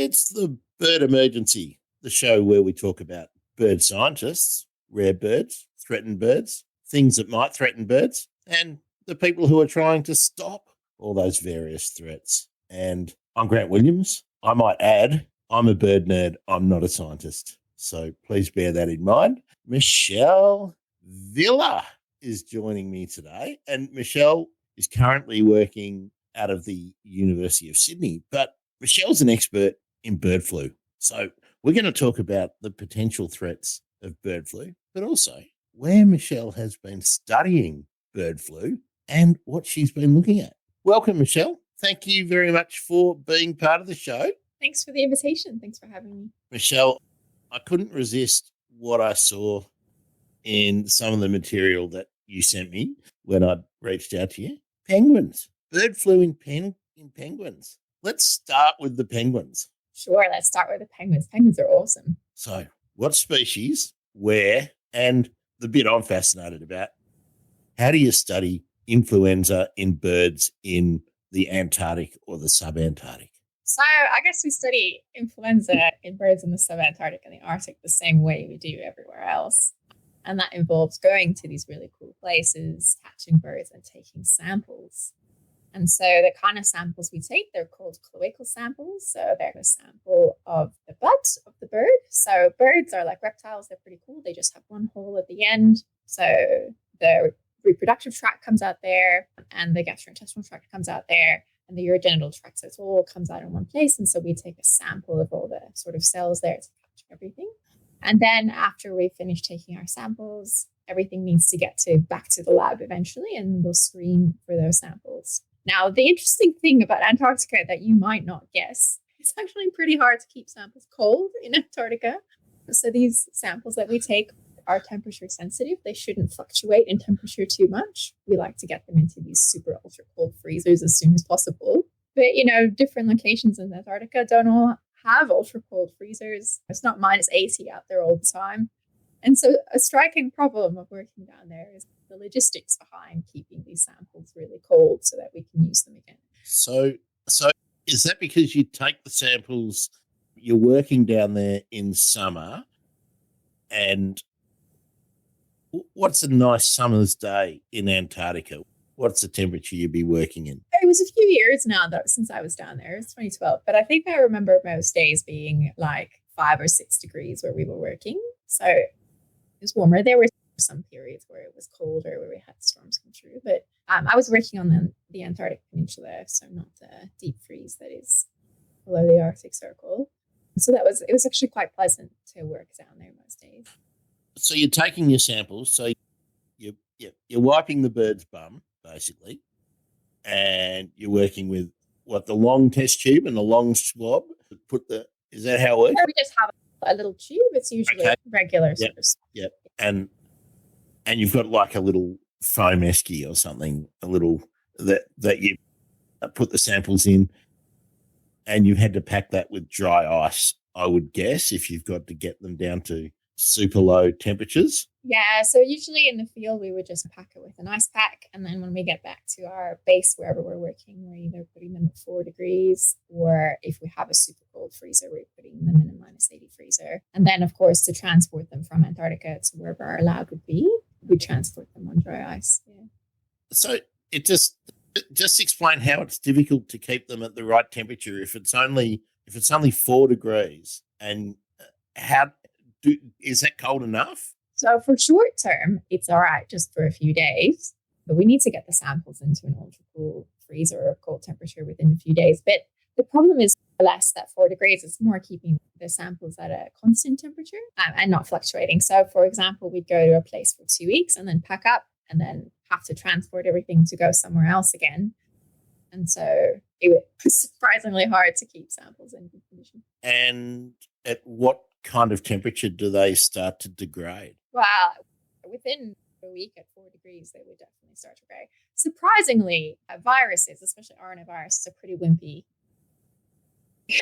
It's the Bird Emergency, the show where we talk about bird scientists, rare birds, threatened birds, things that might threaten birds, and the people who are trying to stop all those various threats. And I'm Grant Williams. I might add, I'm a bird nerd. I'm not a scientist. So please bear that in mind. Michelle Wille is joining me today. And Michelle is currently working out of the University of Sydney, but Michelle's an expert in bird flu. So we're going to talk about the potential threats of bird flu, but also where Michelle has been studying bird flu and what she's been looking at. Welcome, Michelle. Thank you very much for being part of the show. Thanks for the invitation. Thanks for having me. Michelle, I couldn't resist what I saw in some of the material that you sent me when I reached out to you. Penguins, bird flu in penguins. Let's start with the penguins. Sure, let's start with the penguins. Penguins are awesome. So what species, where, and the bit I'm fascinated about, how do you study influenza in birds in the Antarctic or the subantarctic? So I guess we study influenza in birds in the subantarctic and the Arctic the same way we do everywhere else. And that involves going to these really cool places, catching birds and taking samples. And so the kind of samples we take, they're called cloacal samples. So they're a sample of the butt of the bird. So birds are like reptiles. They're pretty cool. They just have one hole at the end. So the reproductive tract comes out there and the gastrointestinal tract comes out there and the urogenital tract. So it all comes out in one place. And so we take a sample of all the sort of cells there to capture everything. And then after we finish taking our samples, everything needs to get back to the lab eventually, and we'll screen for those samples. Now, the interesting thing about Antarctica that you might not guess, it's actually pretty hard to keep samples cold in Antarctica. So these samples that we take are temperature sensitive. They shouldn't fluctuate in temperature too much. We like to get them into these super ultra cold freezers as soon as possible. But, different locations in Antarctica don't all have ultra cold freezers. It's not -80 out there all the time. And so a striking problem of working down there is the logistics behind keeping these samples really cold so that we can use them again. So is that because you take the samples, you're working down there in summer, and what's a nice summer's day in Antarctica? What's the temperature you'd be working in? It was a few years now since I was down there. It's 2012. But I think I remember most days being like 5 or 6 degrees where we were working. So it was warmer. There were some periods where it was colder, where we had storms come through. But I was working on the Antarctic Peninsula, so not the deep freeze that is below the Arctic Circle. So it was actually quite pleasant to work down there most days. So you're taking your samples. So you're wiping the bird's bum, basically, and you're working with the long test tube and the long swab. Is that how it works? We just have a little tube. It's usually regular sort of. Yep. And you've got like a little foam esky or something, a little that you put the samples in, and you've had to pack that with dry ice, I would guess, if you've got to get them down to super low temperatures. Yeah, so usually in the field we would just pack it with an ice pack, and then when we get back to our base wherever we're working, we're either putting them at 4 degrees, or if we have a super cold freezer, we're putting them in a -80 freezer. And then of course to transport them from Antarctica to wherever our lab would be, we transport them on dry ice. Yeah. So it just explain how it's difficult to keep them at the right temperature if it's only 4 degrees, and is that cold enough? So for short term, it's all right just for a few days, but we need to get the samples into an ultra cool freezer or cold temperature within a few days. But the problem is less that 4 degrees. It's more keeping the samples at a constant temperature and not fluctuating. So for example, we'd go to a place for 2 weeks and then pack up and then have to transport everything to go somewhere else again. And so it was surprisingly hard to keep samples in good condition. And at what kind of temperature do they start to degrade? Well, within a week at 4 degrees, they would definitely start to degrade. Surprisingly, viruses, especially RNA viruses, are pretty wimpy.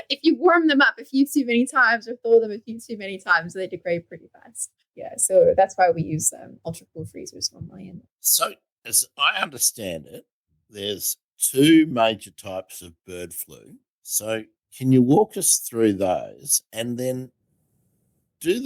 If you warm them up a few too many times or thaw them a few too many times, they degrade pretty fast. Yeah, so that's why we use ultra cool freezers normally. So as I understand it, there's 2 major types of bird flu. So Can you walk us through those? And then do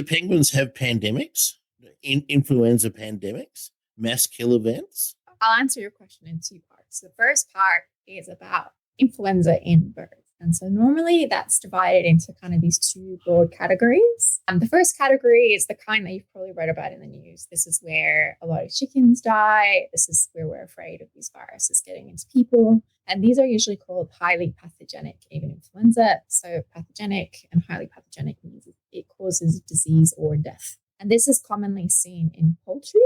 penguins have pandemics, influenza pandemics, mass kill events? I'll answer your question in two parts. The first part is about influenza in birds. And so normally that's divided into kind of these two broad categories. The first category is the kind that you've probably read about in the news. This is where a lot of chickens die. This is where we're afraid of these viruses getting into people. And these are usually called highly pathogenic avian influenza. So pathogenic and highly pathogenic means it causes disease or death. And this is commonly seen in poultry,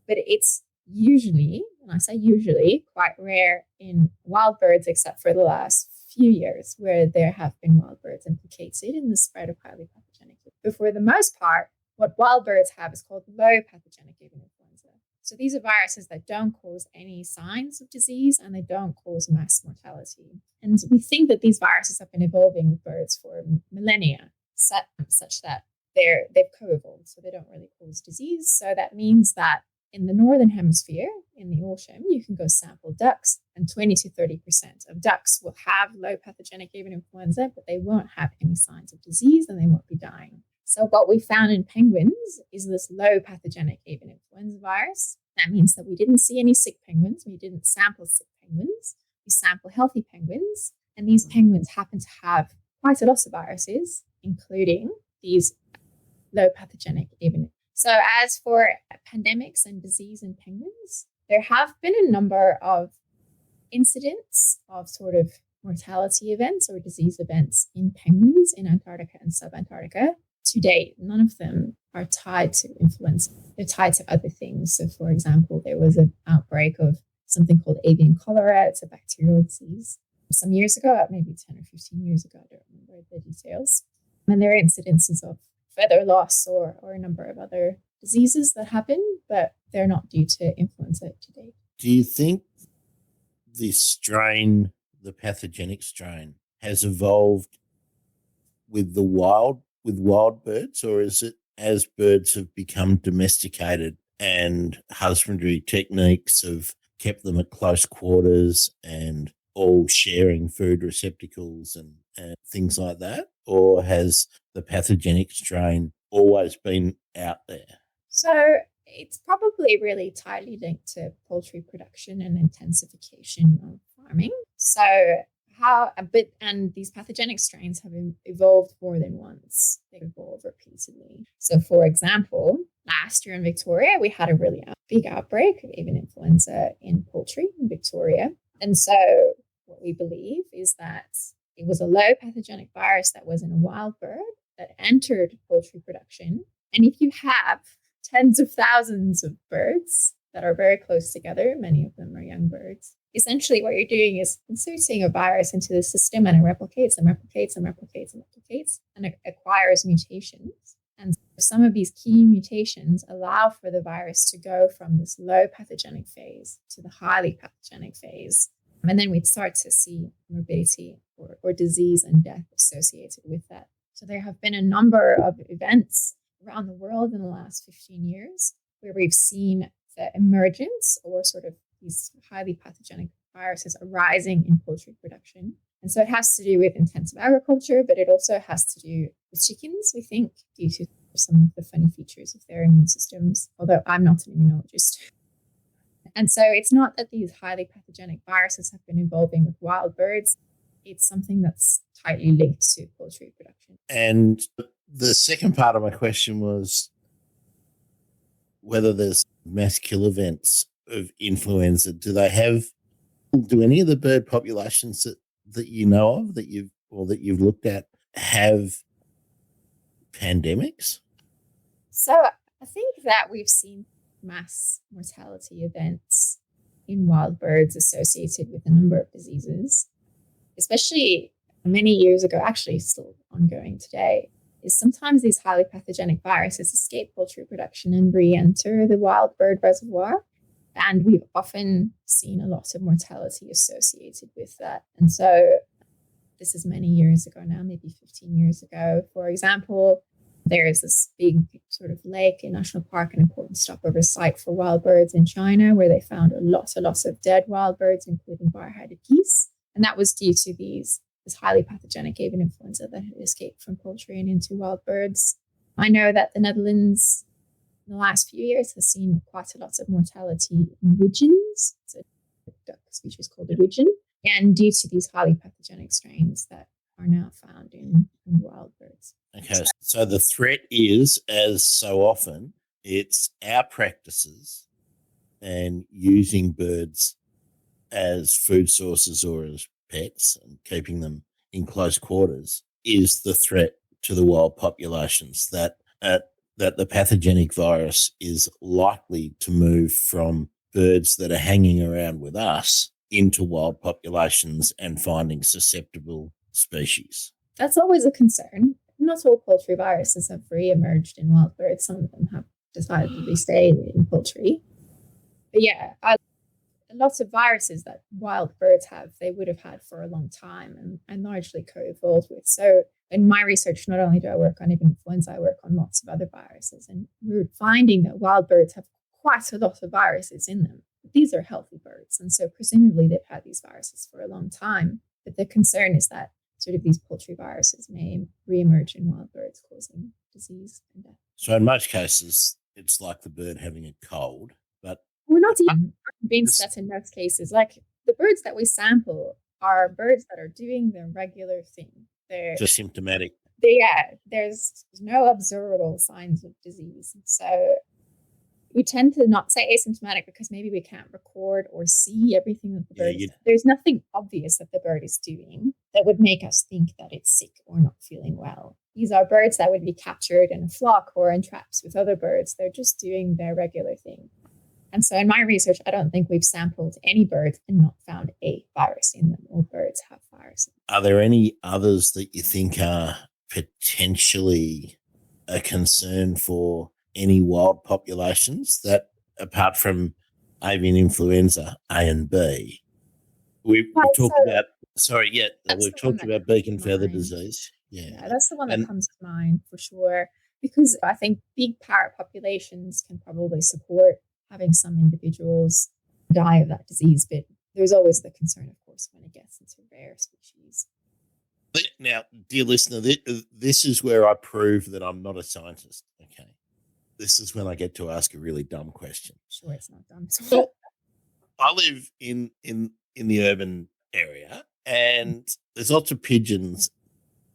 but it's usually, and I say usually, quite rare in wild birds, except for the last few years where there have been wild birds implicated in the spread of highly pathogenic. But for the most part, what wild birds have is called low pathogenic avian influenza. So these are viruses that don't cause any signs of disease and they don't cause mass mortality. And we think that these viruses have been evolving with birds for millennia, such that they've co-evolved, so they don't really cause disease. So that means that in the Northern Hemisphere, in the autumn, you can go sample ducks, and 20 to 30% of ducks will have low pathogenic avian influenza, but they won't have any signs of disease and they won't be dying. So what we found in penguins is this low pathogenic avian influenza virus. That means that we didn't see any sick penguins. We didn't sample sick penguins. We sample healthy penguins, and these penguins happen to have quite a lot of viruses, including these low pathogenic avian. So as for pandemics and disease in penguins, there have been a number of incidents of sort of mortality events or disease events in penguins in Antarctica and subantarctica. To date, none of them are tied to influenza. They're tied to other things. So, for example, there was an outbreak of something called avian cholera. It's a bacterial disease some years ago, maybe 10 or 15 years ago. I don't remember the details. And there are incidences of feather loss or a number of other diseases that happen, but they're not due to influenza to date. Do you think this strain, the pathogenic strain, has evolved with wild birds, or is it as birds have become domesticated and husbandry techniques have kept them at close quarters and all sharing food receptacles and things like that? Or has the pathogenic strain always been out there? So it's probably really tightly linked to poultry production and intensification of farming. And these pathogenic strains have evolved more than once. They evolve repeatedly. So, for example, last year in Victoria, we had a really big outbreak of avian influenza in poultry in Victoria. And so what we believe is that it was a low pathogenic virus that was in a wild bird that entered poultry production. And if you have tens of thousands of birds that are very close together, many of them are young birds, essentially what you're doing is inserting a virus into the system, and it replicates and replicates and replicates and replicates, and it acquires mutations. And some of these key mutations allow for the virus to go from this low pathogenic phase to the highly pathogenic phase. And then we'd start to see morbidity or disease and death associated with that. So there have been a number of events around the world in the last 15 years where we've seen the emergence or sort of these highly pathogenic viruses arising in poultry production. And so it has to do with intensive agriculture, but it also has to do with chickens, we think, due to some of the funny features of their immune systems, although I'm not an immunologist. And so it's not that these highly pathogenic viruses have been evolving with wild birds. It's something that's tightly linked to poultry production. And the second part of my question was whether there's mass kill events of influenza. Do any of the bird populations that you know of that you've looked at have pandemics? So I think that we've seen mass mortality events in wild birds associated with a number of diseases, especially many years ago, actually still ongoing today, is sometimes these highly pathogenic viruses escape poultry production and re-enter the wild bird reservoir. And we've often seen a lot of mortality associated with that. And so this is many years ago now, maybe 15 years ago. For example, there is this big sort of lake in national park, an important stopover site for wild birds in China, where they found a lot of dead wild birds, including bar-headed geese. And that was due to these this highly pathogenic avian influenza that had escaped from poultry and into wild birds. I know that the Netherlands in the last few years has seen quite a lot of mortality in widgeons. It's a duck species called a widgeon, and due to these highly pathogenic strains that are now found in wild birds. Okay, so the threat is, as so often, it's our practices and using birds as food sources or as pets and keeping them in close quarters is the threat to the wild populations, that the pathogenic virus is likely to move from birds that are hanging around with us into wild populations and finding susceptible species. That's always a concern. Not all poultry viruses have re-emerged in wild birds. Some of them have decided to stay in poultry. But yeah, lots of viruses that wild birds have, they would have had for a long time and largely co-evolved with. So in my research, not only do I work on avian influenza, I work on lots of other viruses. And we're finding that wild birds have quite a lot of viruses in them. But these are healthy birds. And so presumably they've had these viruses for a long time. But the concern is that sort of these poultry viruses may re-emerge in wild birds, causing disease and death. So in most cases, it's like the bird having a cold, but we're not even convinced that in most cases. Like the birds that we sample are birds that are doing their regular thing. They're just symptomatic. There's no observable signs of disease. So we tend to not say asymptomatic because maybe we can't record or see everything that the bird is. There's nothing obvious that the bird is doing that would make us think that it's sick or not feeling well. These are birds that would be captured in a flock or in traps with other birds. They're just doing their regular thing. And so in my research, I don't think we've sampled any birds and not found a virus in them. All birds have viruses. Are there any others that you think are potentially a concern for any wild populations that, apart from avian influenza A and B, we've talked about? We've talked about beak and feather disease. Yeah, that's the one that comes to mind for sure, because I think big parrot populations can probably support having some individuals die of that disease, but there's always the concern, of course, when it gets into rare species. Now, dear listener, this is where I prove that I'm not a scientist. Okay, this is when I get to ask a really dumb question. Sure, it's not dumb. So I live in the urban area, and there's lots of pigeons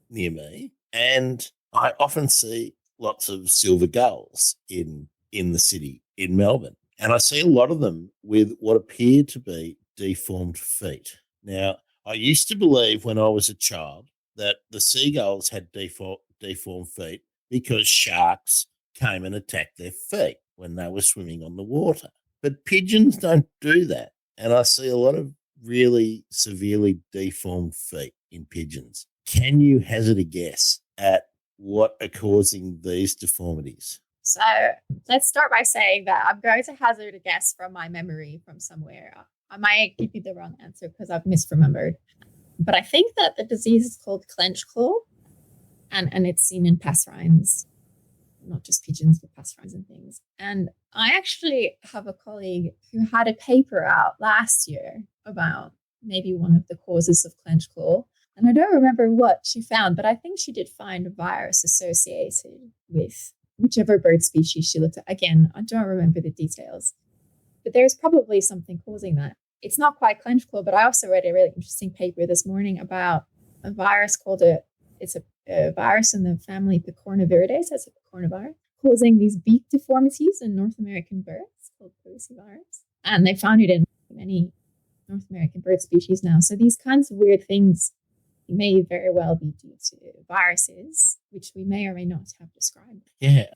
near me, and I often see lots of silver gulls in the city in Melbourne. And I see a lot of them with what appear to be deformed feet. Now, I used to believe when I was a child that the seagulls had deformed feet because sharks came and attacked their feet when they were swimming on the water. But pigeons don't do that. And I see a lot of really severely deformed feet in pigeons. Can you hazard a guess at what are causing these deformities? So let's start by saying that I'm going to hazard a guess from my memory from somewhere. I might give you the wrong answer because I've misremembered. But I think that the disease is called clench claw, and it's seen in passerines, not just pigeons, but passerines and things. And I actually have a colleague who had a paper out last year about maybe one of the causes of clench claw. And I don't remember what she found, but I think she did find a virus associated with whichever bird species she looked at. Again, I don't remember the details, but there's probably something causing that. It's not quite clench claw, but I also read a really interesting paper this morning about a virus called it's a virus in the family Picornaviridae, as a picornavirus, causing these beak deformities in North American birds called virus. And they found it in many North American bird species now. So these kinds of weird things may very well be due to viruses, which we may or may not have described. Yeah.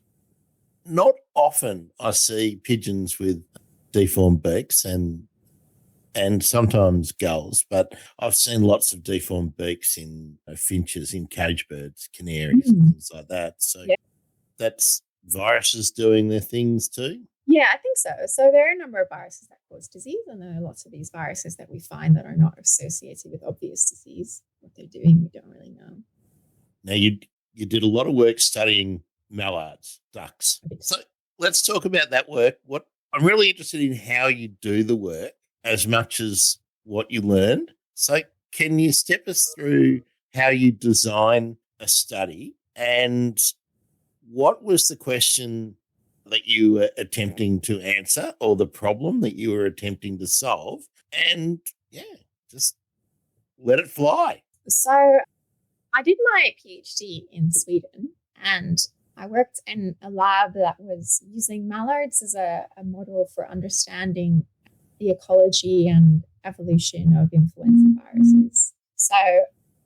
Not often I see pigeons with deformed beaks and sometimes gulls, but I've seen lots of deformed beaks in finches, in cage birds, canaries, and things like that. So that's viruses doing their things too? Yeah, I think so. So there are a number of viruses that cause disease, and there are lots of these viruses that we find that are not associated with obvious disease. What they're doing, we don't really know. Now, you did a lot of work studying mallards, ducks. So let's talk about that work. I'm really interested in how you do the work as much as what you learned. So Can you step us through how you design a study and what was the question that you were attempting to answer or the problem that you were attempting to solve? And just let it fly. So I did my PhD in Sweden, and I worked in a lab that was using Mallards as a model for understanding the ecology and evolution of influenza viruses. So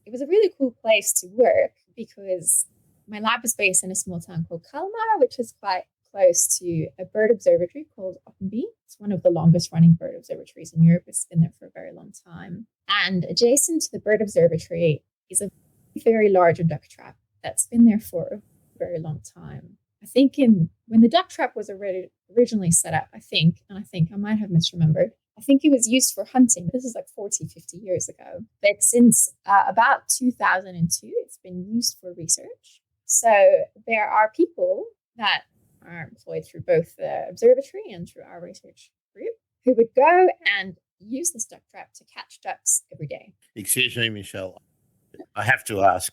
it was a really cool place to work because my lab was based in a small town called Kalmar, which is quite close to a bird observatory called Ottenby. It's one of the longest running bird observatories in Europe. It's been there for a very long time. And adjacent to the bird observatory is a very large duck trap that's been there for a very long time. I think when the duck trap was originally set up, I might have misremembered, I think it was used for hunting. This is like 40, 50 years ago. But since about 2002, it's been used for research. So there are people that are employed through both the observatory and through our research group who would go and use this duck trap to catch ducks every day. Excuse me, Michelle. I have to ask,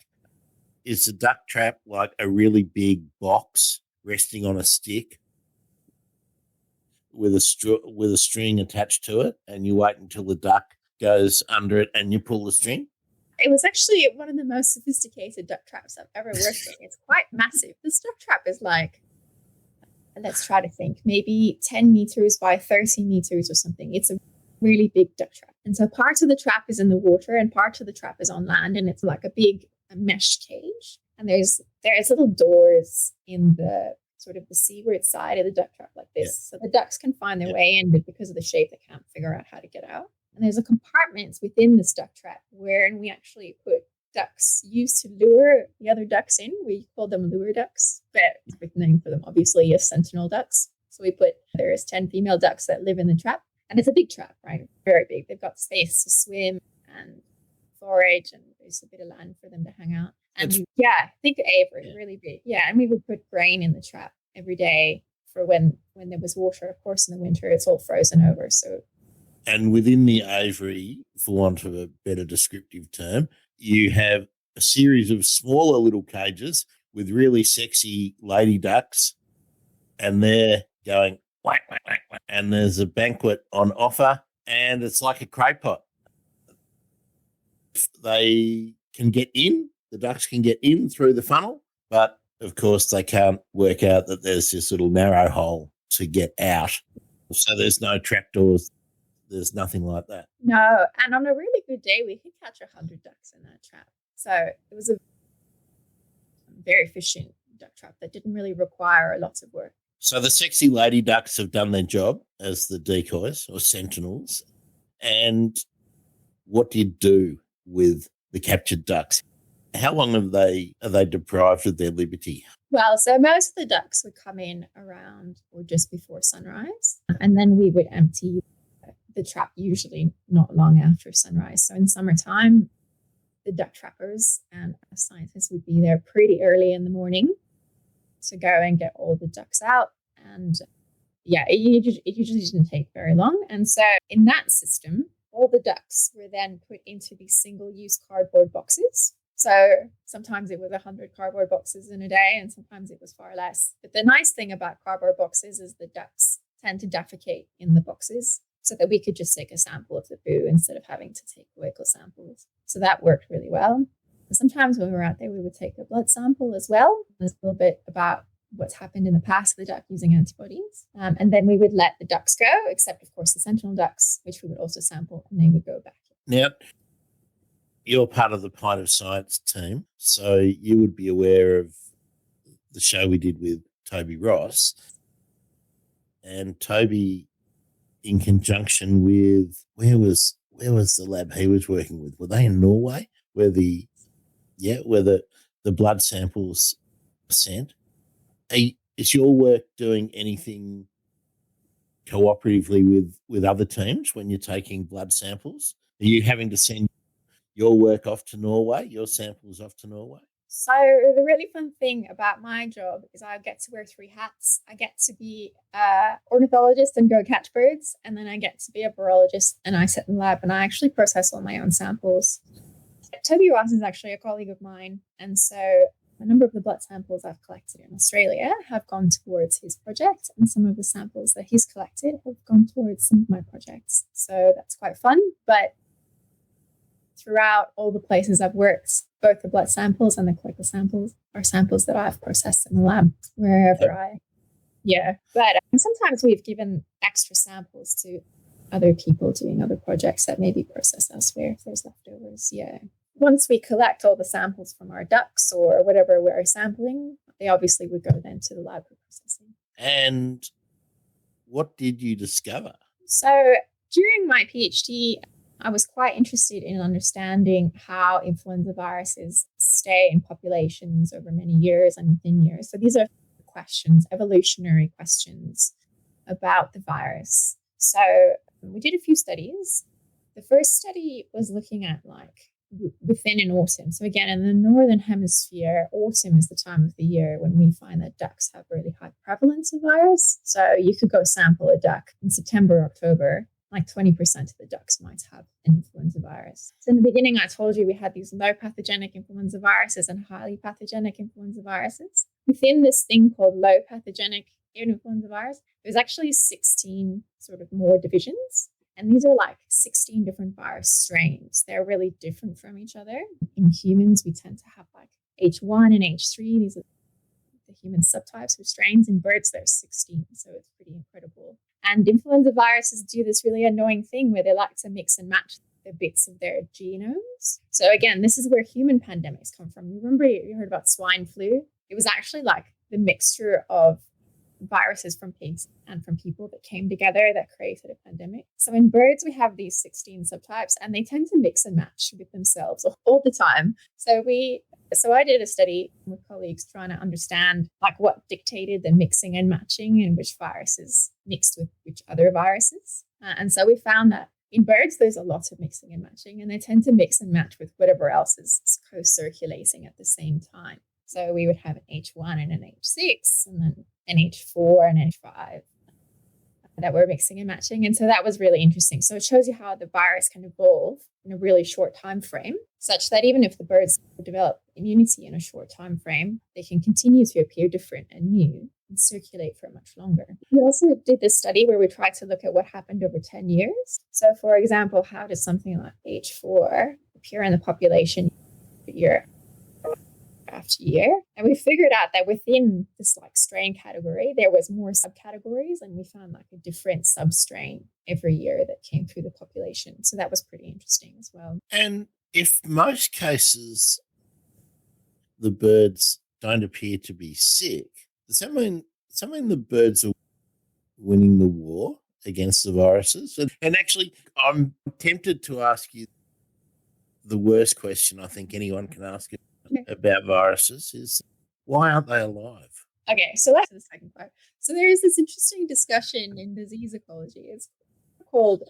is the duck trap like a really big box resting on a stick with a string attached to it, and you wait until the duck goes under it and you pull the string? It was actually one of the most sophisticated duck traps I've ever worked with. It's quite massive. This duck trap is like, let's try to think, maybe 10 meters by 30 meters or something. It's a really big duck trap. And so part of the trap is in the water and part of the trap is on land, and it's like a big mesh cage. And there's little doors in the sort of the seaward side of the duck trap like this. So the ducks can find their way in, but because of the shape, they can't figure out how to get out. And there's a compartment within this duck trap wherein we actually put ducks used to lure the other ducks in. We call them lure ducks, but the name for them obviously is sentinel ducks. So there's 10 female ducks that live in the trap, and it's a big trap, right? Very big. They've got space to swim and forage, and there's a bit of land for them to hang out. And think aviary, really big. Yeah, and we would put grain in the trap every day for when there was water. Of course, in the winter, it's all frozen over. And within the aviary, for want of a better descriptive term, you have a series of smaller little cages with really sexy lady ducks, and they're going whack, whack, whack, whack. And there's a banquet on offer, and it's like a clay pot. They can get in, the ducks can get in through the funnel, but of course they can't work out that there's this little narrow hole to get out. So there's no trapdoors. There's nothing like that. No, and on a really good day, we could catch 100 ducks in that trap. So it was a very efficient duck trap that didn't really require a lot of work. So the sexy lady ducks have done their job as the decoys or sentinels. And what do you do with the captured ducks? How long are they deprived of their liberty? Well, so most of the ducks would come in around or just before sunrise, and then we would empty the trap usually not long after sunrise. So in summertime, the duck trappers and scientists would be there pretty early in the morning to go and get all the ducks out. And it usually didn't take very long. And so in that system, all the ducks were then put into these single-use cardboard boxes. So sometimes it was 100 cardboard boxes in a day, and sometimes it was far less. But the nice thing about cardboard boxes is the ducks tend to defecate in the boxes, so that we could just take a sample of the poo instead of having to take vehicle samples. So that worked really well. And sometimes when we were out there, we would take a blood sample as well. There's a little bit about what's happened in the past with the duck using antibodies. And then we would let the ducks go, except, of course, the sentinel ducks, which we would also sample, and they would go back. Now, you're part of the Pint of Science team, so you would be aware of the show we did with Toby Ross. And Toby, in conjunction with where was the lab he was working with? Were they in Norway? Where the blood samples are sent? Is your work doing anything cooperatively with other teams when you're taking blood samples? Are you having to send your work off to Norway, your samples off to Norway? So the really fun thing about my job is I get to wear 3 hats. I get to be an ornithologist and go catch birds, and then I get to be a virologist and I sit in the lab and I actually process all my own samples. Toby Ross is actually a colleague of mine, and so a number of the blood samples I've collected in Australia have gone towards his project, and some of the samples that he's collected have gone towards some of my projects. So that's quite fun, but throughout all the places I've worked, both the blood samples and the clinical samples are samples that I've processed in the lab wherever But sometimes we've given extra samples to other people doing other projects that maybe process elsewhere if there's leftovers. Yeah. Once we collect all the samples from our ducks or whatever we're sampling, they obviously would go then to the lab for processing. And what did you discover? So during my PhD, I was quite interested in understanding how influenza viruses stay in populations over many years and within years. So these are questions, evolutionary questions about the virus. So we did a few studies. The first study was looking at within an autumn. So again, in the Northern Hemisphere, autumn is the time of the year when we find that ducks have really high prevalence of virus. So you could go sample a duck in September, October, like 20% of the ducks might have an influenza virus. So in the beginning, I told you we had these low pathogenic influenza viruses and highly pathogenic influenza viruses. Within this thing called low pathogenic influenza virus, there's actually 16 sort of more divisions. And these are 16 different virus strains. They're really different from each other. In humans, we tend to have H1 and H3. These are the human subtypes or strains. In birds, there's 16. So it's pretty incredible. And influenza viruses do this really annoying thing where they like to mix and match the bits of their genomes. So again, this is where human pandemics come from. Remember you heard about swine flu? It was actually the mixture of viruses from pigs and from people that came together that created a pandemic. So in birds, we have these 16 subtypes and they tend to mix and match with themselves all the time. So I did a study with colleagues trying to understand what dictated the mixing and matching and which viruses mixed with which other viruses. And so we found that in birds, there's a lot of mixing and matching, and they tend to mix and match with whatever else is co-circulating at the same time. So we would have an H1 and an H6, and then an H4 and H5 that were mixing and matching. And so that was really interesting. So it shows you how the virus can evolve in a really short time frame, such that even if the birds develop immunity in a short time frame, they can continue to appear different and new and circulate for much longer. We also did this study where we tried to look at what happened over 10 years. So for example, how does something like H4 appear in the population year after year? And we figured out that within this strain category, there was more subcategories, and we found a different substrain every year that came through the population. So that was pretty interesting as well. And if most cases the birds don't appear to be sick, does that mean the birds are winning the war against the viruses? And actually, I'm tempted to ask you the worst question I think anyone can ask about viruses is, why aren't they alive? Okay, so that's the second part. So there is this interesting discussion in disease ecology. It's called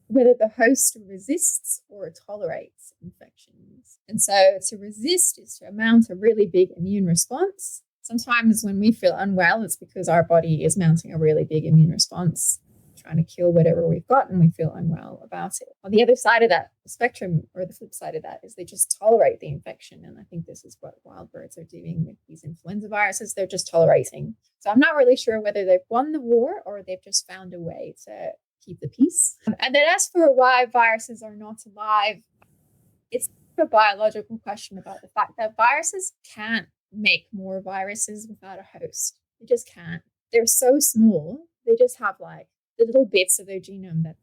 whether the host resists or tolerates infections. And so to resist is to mount a really big immune response. Sometimes when we feel unwell, it's because our body is mounting a really big immune response, trying to kill whatever we've got, and we feel unwell about it. On the other side of that spectrum, or the flip side of that, is they just tolerate the infection. And I think this is what wild birds are doing with these influenza viruses. They're just tolerating. So I'm not really sure whether they've won the war or they've just found a way to keep the peace. And then as for why viruses are not alive, it's a biological question about the fact that viruses can't make more viruses without a host. They just can't. They're so small. They just have the little bits of their genome that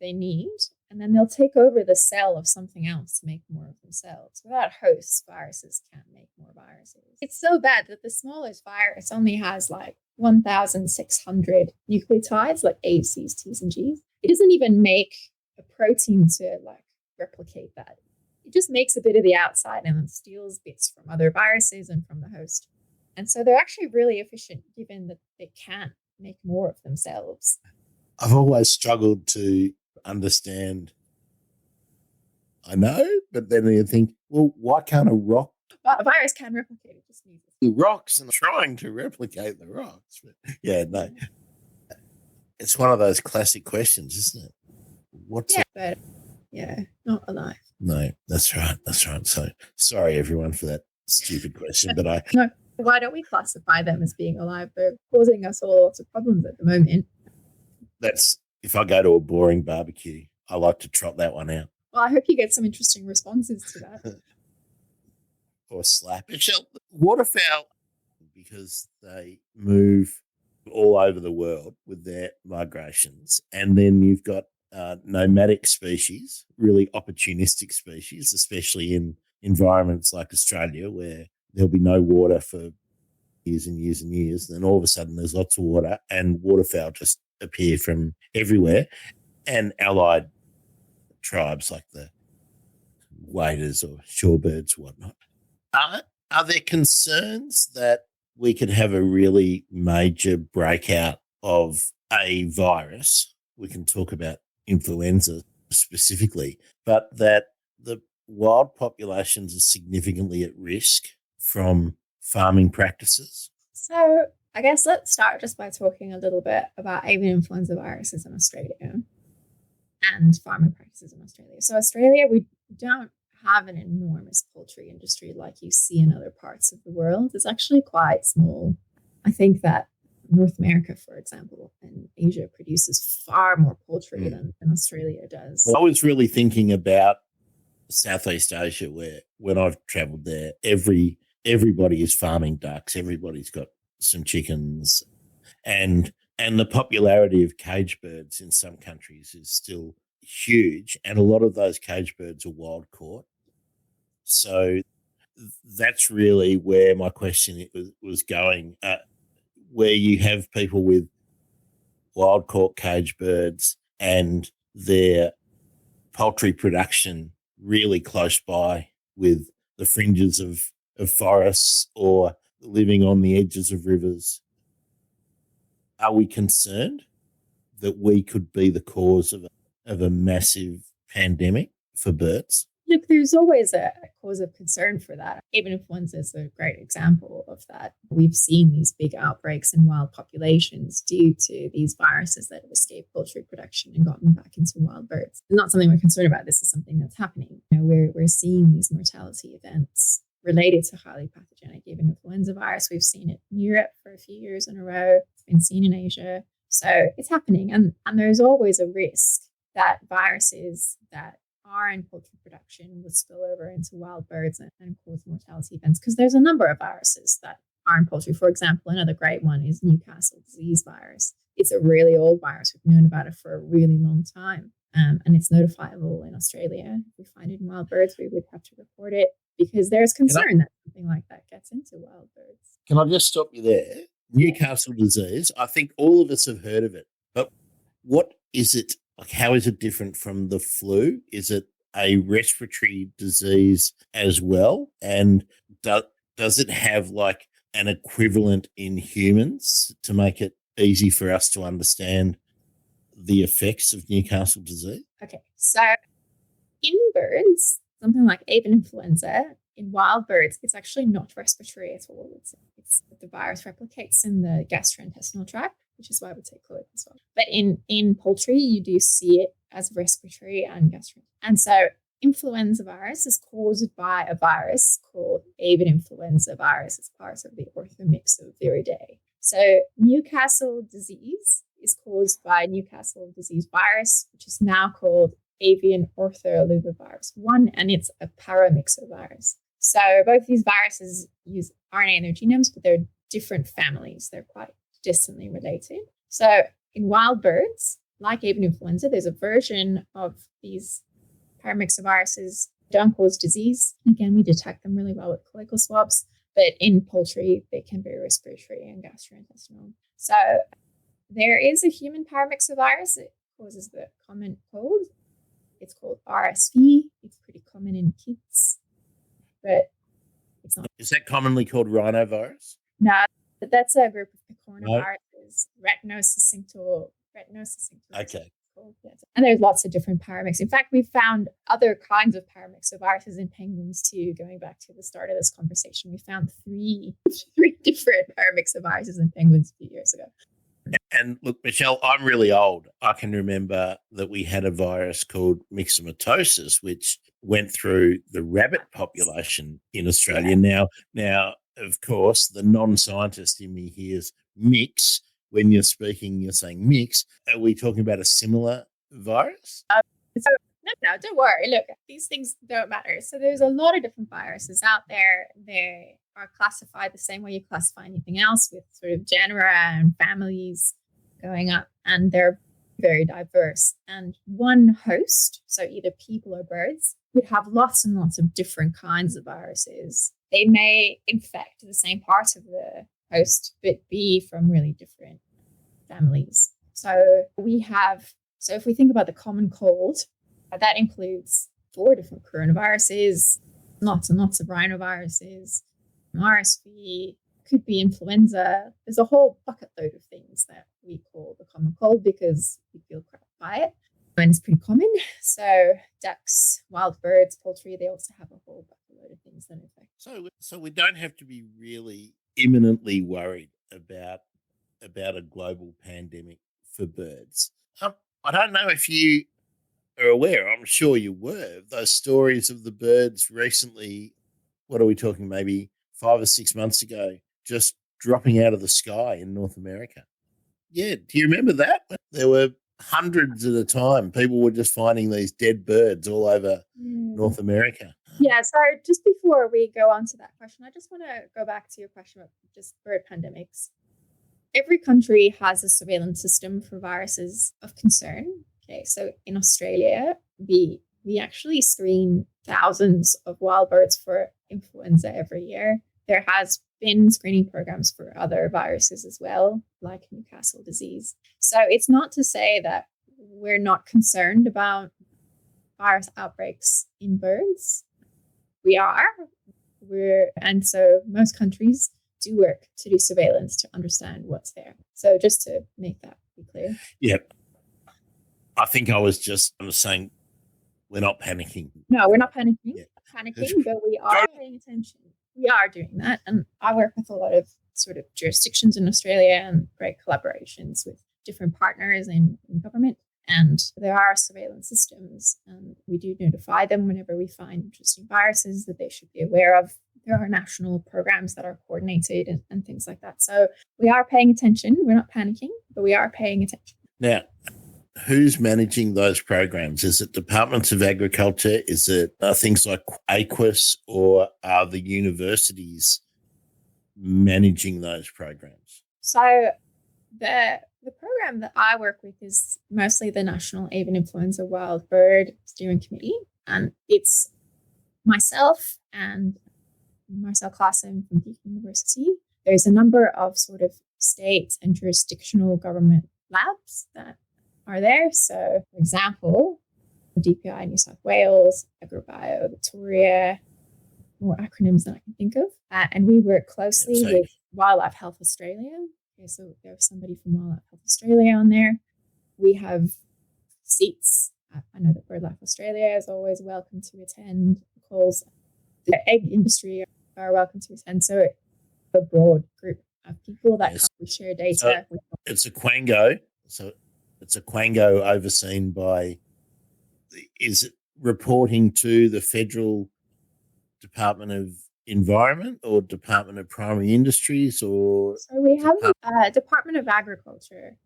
they need, and then they'll take over the cell of something else to make more of themselves. Without hosts, viruses can't make more viruses. It's so bad that the smallest virus only has 1,600 nucleotides, A's, C's, T's, and G's. It doesn't even make a protein to replicate that. It just makes a bit of the outside and then steals bits from other viruses and from the host. And so they're actually really efficient, given that they can't make more of themselves. I've always struggled to understand. I know, but then you think, well, why can't a rock But a virus can replicate. It just needs The rocks and trying to replicate the rocks. But yeah, no. It's one of those classic questions, isn't it? What's but not alive. No, that's right. That's right. So sorry everyone for that stupid question, but No, why don't we classify them as being alive? They're causing us all lots of problems at the moment. That's if I go to a boring barbecue, I like to trot that one out. Well, I hope you get some interesting responses to that. Or slap. Michelle, waterfowl, because they move all over the world with their migrations, and then you've got nomadic species, really opportunistic species, especially in environments like Australia where there'll be no water for years and years and years. And then all of a sudden there's lots of water and waterfowl just appear from everywhere. And allied tribes like the waders or shorebirds, whatnot. Are there concerns that we could have a really major breakout of a virus? We can talk about influenza specifically, but that the wild populations are significantly at risk from farming practices? So I guess let's start just by talking a little bit about avian influenza viruses in Australia and farming practices in Australia. So Australia, we don't have an enormous poultry industry like you see in other parts of the world. It's actually quite small. I think that North America, for example, and Asia produces far more poultry than Australia does. Well, I was really thinking about Southeast Asia, where when I've travelled there, everybody is farming ducks. Everybody's got some chickens, and the popularity of cage birds in some countries is still huge, and a lot of those cage birds are wild caught. So that's really where my question was going, where you have people with wild caught cage birds and their poultry production really close by with the fringes of forests or living on the edges of rivers. Are we concerned that we could be the cause of a massive pandemic for birds? Look, there's always a cause of concern for that. Avian influenza is a great example of that. We've seen these big outbreaks in wild populations due to these viruses that have escaped poultry production and gotten back into wild birds. It's not something we're concerned about. This is something that's happening. We're seeing these mortality events related to highly pathogenic avian influenza virus. We've seen it in Europe for a few years in a row. It's been seen in Asia. So it's happening. And there's always a risk that viruses that are in poultry production will spill over into wild birds and cause mortality events, because there's a number of viruses that are in poultry. For example, another great one is Newcastle disease virus. It's a really old virus. We've known about it for a really long time, and it's notifiable in Australia. If we find it in wild birds, we would have to report it because there's concern that something like that gets into wild birds. Can I just stop you there? Newcastle disease, I think all of us have heard of it, but what is it? Like, how is it different from the flu? Is it a respiratory disease as well? And does it have like an equivalent in humans to make it easy for us to understand the effects of Newcastle disease? Okay, so in birds, something like avian influenza, in wild birds, it's actually not respiratory at all. It's the virus replicates in the gastrointestinal tract, which is why we take COVID as well. But in poultry, you do see it as respiratory and gastro. And so influenza virus is caused by a virus called avian influenza virus. It's part of the Orthomyxoviridae. So Newcastle disease is caused by Newcastle disease virus, which is now called avian ortholeucovirus 1, and it's a paramyxovirus. So both these viruses use RNA in their genomes, but they're different families. They're quite distantly related. So in wild birds, like avian influenza, there's a version of these paramyxoviruses don't cause disease. Again, we detect them really well with colloquial swabs, but in poultry, they can be respiratory and gastrointestinal. So there is a human paramyxovirus. It causes the common cold. It's called RSV. It's pretty common in kids, but it's not. Is that commonly called rhinovirus? No, that's a group of picornaviruses. Retinosuccinctal. Okay. example. Yes. And there's lots of different paramix. In fact, we've found other kinds of paramyxoviruses in penguins too. Going back to the start of this conversation, we found three different paramyxoviruses in penguins a few years ago. And look, Michelle, I'm really old. I can remember that we had a virus called myxomatosis, which went through the rabbit population in Australia. Yeah. Now, of course, the non-scientist in me hears mix. When you're speaking, you're saying mix. Are we talking about a similar virus? So no, don't worry. Look, these things don't matter. So there's a lot of different viruses out there. They are classified the same way you classify anything else, with sort of genera and families going up, and they're very diverse. And one host, so either people or birds, would have lots and lots of different kinds of viruses. They may infect the same part of the host, but be from really different families. So if we think about the common cold, that includes 4 different coronaviruses, lots and lots of rhinoviruses, RSV, could be influenza. There's a whole bucket load of things that we call the common cold because we feel crap by it. And it's pretty common. So ducks, wild birds, poultry, they also have a whole bucket load of things that affect. So we don't have to be really imminently worried about a global pandemic for birds. I don't know if you are aware, I'm sure you were, those stories of the birds recently, what are we talking, maybe 5 or 6 months ago, just dropping out of the sky in North America. Yeah, do you remember that? There were hundreds at a time. People were just finding these dead birds all over North America. Yeah, so just before we go on to that question, I just want to go back to your question about just bird pandemics. Every country has a surveillance system for viruses of concern. Okay, so in Australia, we actually screen thousands of wild birds for influenza every year. There has been screening programs for other viruses as well, like Newcastle disease. So it's not to say that we're not concerned about virus outbreaks in birds. We are. And so most countries do work to do surveillance to understand what's there. So just to make that be clear. Yeah. I think I was saying we're not panicking. No, we're not panicking, but we are paying attention. We are doing that. And I work with a lot of sort of jurisdictions in Australia and great collaborations with different partners in government. And there are surveillance systems, and we do notify them whenever we find interesting viruses that they should be aware of. There are national programs that are coordinated and things like that. So we are paying attention. We're not panicking, but we are paying attention. Now, who's managing those programs? Is it departments of agriculture? Is it things like AQUIS, or are the universities managing those programs? So the program that I work with is mostly the National Avian Influenza Wild Bird Steering Committee. And it's myself and Marcel Claassen from Deakin University. There's a number of sort of state and jurisdictional government labs that are there. So, for example, DPI New South Wales, AgriBio Victoria, more acronyms than I can think of. And we work closely with Wildlife Health Australia. Okay, so there's somebody from Wildlife Health Australia on there. We have seats. I know that BirdLife Australia is always welcome to attend calls. The egg industry are welcome to attend. So a broad group of people that we share data. So it's a quango. So it's a quango overseen by, is it reporting to the Federal Department of Environment or Department of Primary Industries? Or so we have a Department of Agriculture.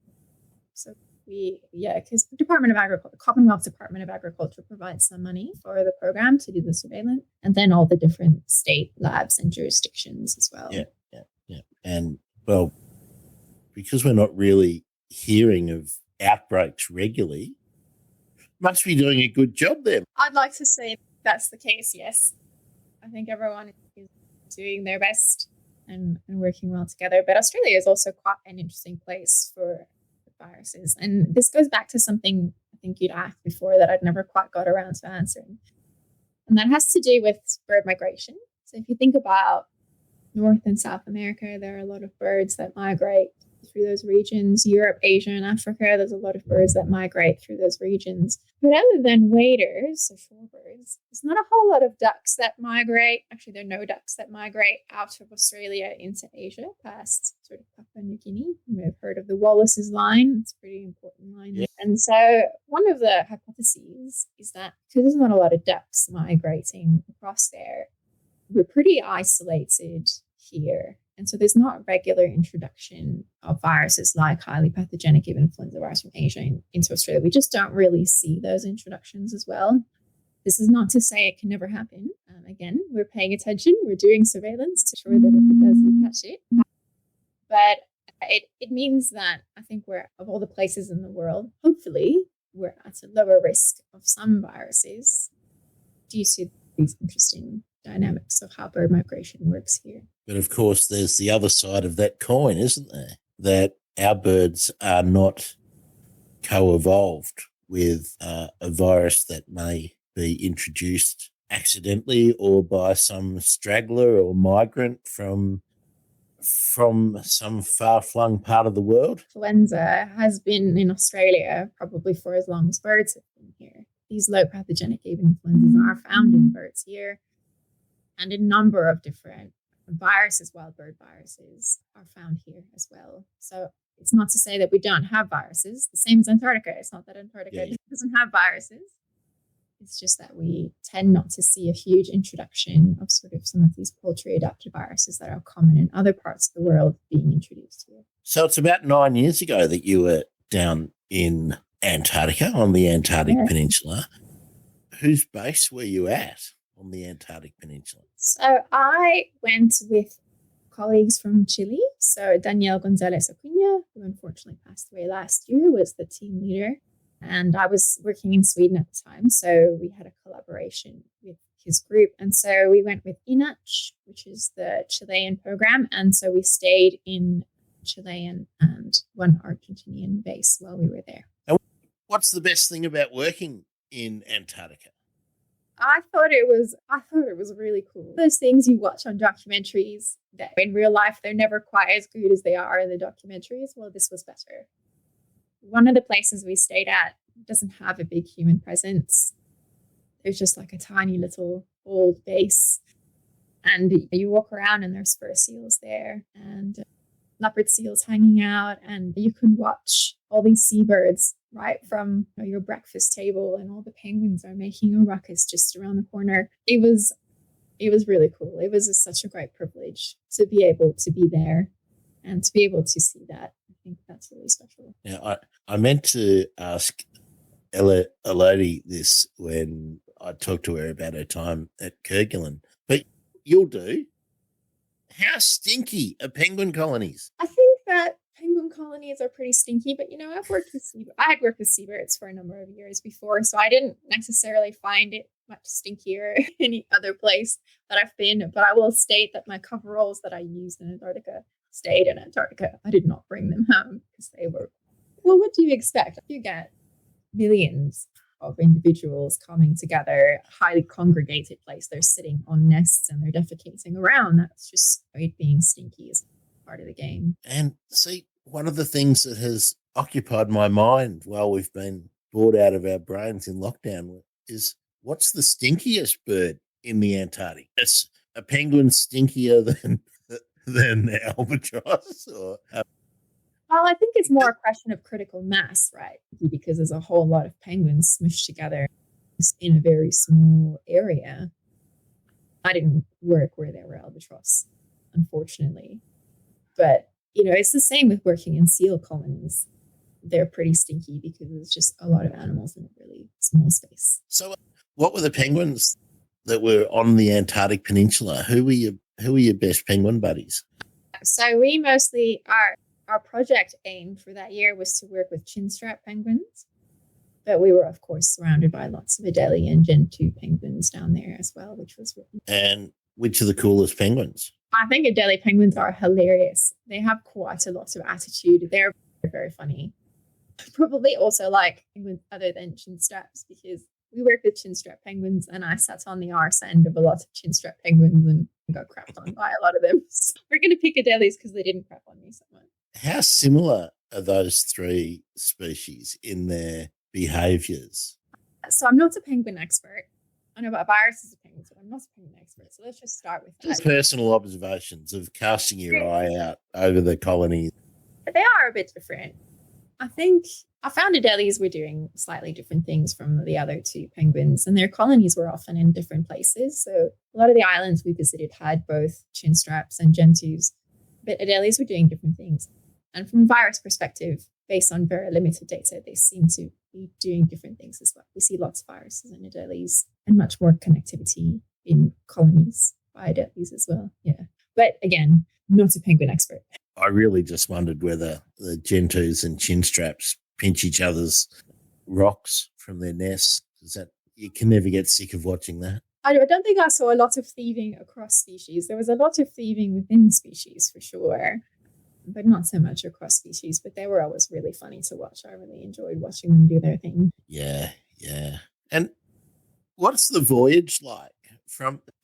So because the Department of Agriculture, Commonwealth Department of Agriculture provides some money for the program to do the surveillance, and then all the different state labs and jurisdictions as well. Yeah. And well, because we're not really hearing of outbreaks regularly, must be doing a good job there. I'd like to say that's the case, yes. I think everyone is doing their best and working well together. But Australia is also quite an interesting place for viruses. And this goes back to something I think you'd asked before that I'd never quite got around to answering. And that has to do with bird migration. So if you think about North and South America, there are a lot of birds that migrate through those regions. Europe, Asia, and Africa, there's a lot of birds that migrate through those regions. But other than waders, so shorebirds, there's not a whole lot of ducks that migrate. Actually, there are no ducks that migrate out of Australia into Asia past sort of Papua New Guinea. You may have heard of the Wallace's line. It's a pretty important line. Yeah. And so one of the hypotheses is that because there's not a lot of ducks migrating across there, we're pretty isolated here. And so there's not regular introduction of viruses like highly pathogenic influenza virus from Asia into Australia. We just don't really see those introductions as well. This is not to say it can never happen. Again, we're paying attention. We're doing surveillance to ensure that if it does, we catch it. But it means that I think we're, of all the places in the world, hopefully we're at a lower risk of some viruses due to these interesting dynamics of how bird migration works here. But of course, there's the other side of that coin, isn't there? That our birds are not co-evolved with a virus that may be introduced accidentally or by some straggler or migrant from some far-flung part of the world. Influenza has been in Australia probably for as long as birds have been here. These low pathogenic avian influenzas are found in birds here, and a number of different viruses, wild bird viruses, are found here as well. So it's not to say that we don't have viruses. The same as Antarctica. It's not that Antarctica doesn't have viruses. It's just that we tend not to see a huge introduction of sort of some of these poultry-adapted viruses that are common in other parts of the world being introduced here. So it's about 9 years ago that you were down in Antarctica, on the Antarctic Peninsula. Whose base were you at on the Antarctic Peninsula? So I went with colleagues from Chile. So Daniel Gonzalez Acuña, who unfortunately passed away last year, was the team leader. And I was working in Sweden at the time, so we had a collaboration with his group. And so we went with INACH, which is the Chilean program. And so we stayed in Chilean and one Argentinian base while we were there. And what's the best thing about working in Antarctica? I thought it was really cool. Those things you watch on documentaries that in real life, they're never quite as good as they are in the documentaries. Well, this was better. One of the places we stayed at doesn't have a big human presence. There's just like a tiny little old base. And you walk around and there's fur seals there and leopard seals hanging out. And you can watch all these seabirds right from your breakfast table, and all the penguins are making a ruckus just around the corner. It was really cool. It was such a great privilege to be able to be there and to be able to see that. I think that's really special. Yeah, I meant to ask Elodie this when I talked to her about her time at Kerguelen, but you'll do. How stinky are penguin colonies? I think that penguin colonies are pretty stinky, but I had worked with seabirds for a number of years before, so I didn't necessarily find it much stinkier any other place that I've been. But I will state that my coveralls that I used in Antarctica stayed in Antarctica. I did not bring them home because they were, well, what do you expect? You get millions of individuals coming together, highly congregated place. They're sitting on nests and they're defecating around. That's just it being stinky is part of the game. And see, one of the things that has occupied my mind while we've been bored out of our brains in lockdown is what's the stinkiest bird in the Antarctic? Is a penguin stinkier than albatross? Or well, I think it's more a question of critical mass, right? Because there's a whole lot of penguins smushed together in a very small area. I didn't work where there were albatross, unfortunately. But, it's the same with working in seal colonies. They're pretty stinky because there's just a lot of animals in a really small space. So what were the penguins that were on the Antarctic Peninsula? Who were your best penguin buddies? So we mostly our project aim for that year was to work with chinstrap penguins, but we were, of course, surrounded by lots of Adelie and Gen 2 penguins down there as well, which was really. And which are the coolest penguins? I think Adelie penguins are hilarious. They have quite a lot of attitude. They're very funny. Probably also like penguins other than chinstraps, because we work with chinstrap penguins and I sat on the arse end of a lot of chinstrap penguins and got crapped on by a lot of them. So we're going to pick Adelies because they didn't crap on me so much. How similar are those three species in their behaviours? So I'm not a penguin expert. I know about viruses of penguins, but I'm not a penguin expert. So let's just start with Just that. personal observations of casting your eye out over the colony. They are a bit different. I think I found Adelies were doing slightly different things from the other two penguins, and their colonies were often in different places. So a lot of the islands we visited had both chinstraps and gentoos, but Adelies were doing different things. And from a virus perspective, based on very limited data, they seem to be doing different things as well. We see lots of viruses in Adelies and much more connectivity in colonies by Adelies as well. Yeah. But again, not a penguin expert. I really just wondered whether the gentoos and chinstraps pinch each other's rocks from their nests. You can never get sick of watching that. I don't think I saw a lot of thieving across species. There was a lot of thieving within species for sure, but not so much across species. But they were always really funny to watch. I really enjoyed watching them do their thing. Yeah. And what's the voyage like?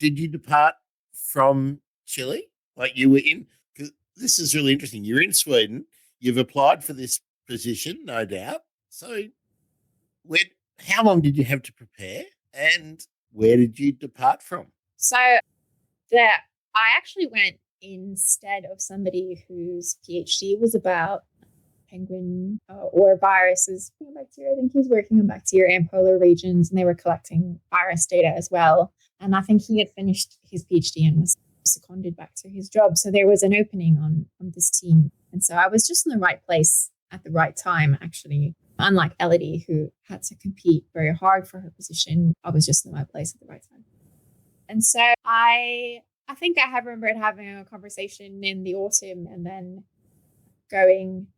Did you depart from Chile? Like you were in, because this is really interesting. You're in Sweden. You've applied for this position, no doubt. So how long did you have to prepare, and where did you depart from? So I actually went instead of somebody whose PhD was about penguin or viruses, bacteria. I think he was working on bacteria in polar regions, and they were collecting virus data as well. And I think he had finished his PhD and was seconded back to his job. So there was an opening on this team. And so I was just in the right place at the right time, actually. Unlike Elodie, who had to compete very hard for her position, I was just in the right place at the right time. And so I think I have remembered having a conversation in the autumn and then going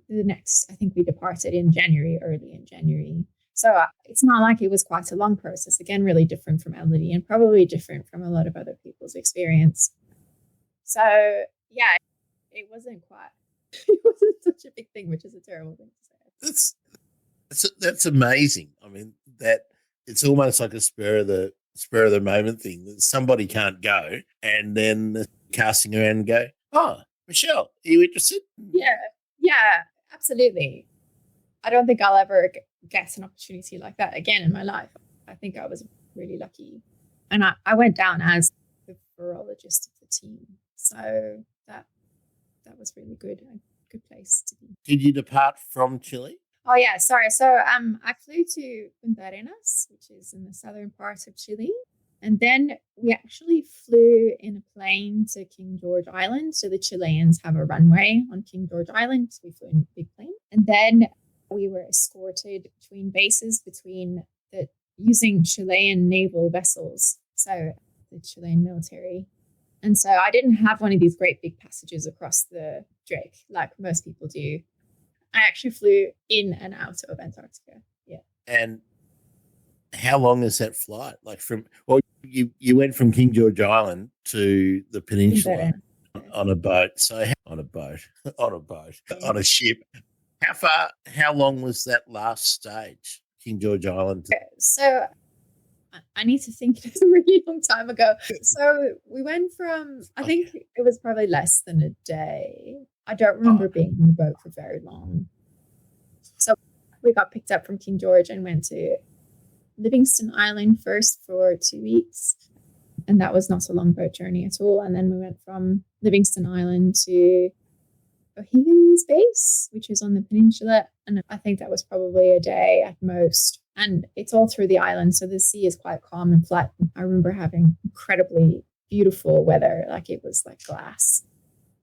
I think we departed in January, early in January. So it's not like it was quite a long process. Again, really different from Elodie and probably different from a lot of other people's experience. So yeah, it wasn't such a big thing, which is a terrible thing to say. That's amazing. I mean, that it's almost like a spur of the moment thing that somebody can't go, and then casting around and go, "Oh, Michelle, are you interested?" Yeah, absolutely. I don't think I'll ever get an opportunity like that again in my life. I think I was really lucky, and I went down as the virologist of the team, so that was really good. A good place to be. Did you depart from Chile? Oh yeah, sorry. So I flew to Punta Arenas, which is in the southern part of Chile. And then we actually flew in a plane to King George Island. So the Chileans have a runway on King George Island. So we flew in a big plane. And then we were escorted between bases using Chilean naval vessels. So the Chilean military. And so I didn't have one of these great big passages across the Drake like most people do. I actually flew in and out of Antarctica. Yeah. And how long is that flight? You went from King George Island to the peninsula on a boat. So on a ship. How long was that last stage, King George Island? So I need to think. It's a really long time ago. So we went from, I think it was probably less than a day. I don't remember being on the boat for very long. So we got picked up from King George and went to Livingston Island first for 2 weeks. And that was not a long boat journey at all. And then we went from Livingston Island to O'Higgins Base, which is on the peninsula. And I think that was probably a day at most. And it's all through the island. So the sea is quite calm and flat. I remember having incredibly beautiful weather. Like it was like glass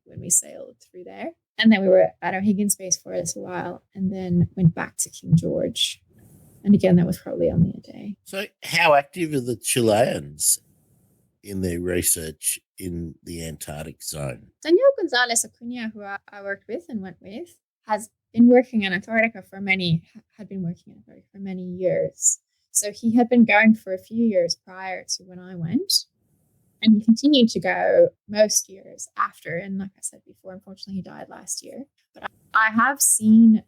when we sailed through there. And then we were at O'Higgins Base for a little while and then went back to King George. And again, that was probably only a day. So how active are the Chileans in their research in the Antarctic zone? Daniel Gonzalez Acuna, who I worked with and went with, has been working in Antarctica for many years. So he had been going for a few years prior to when I went. And he continued to go most years after. And like I said before, unfortunately, he died last year. But I have seen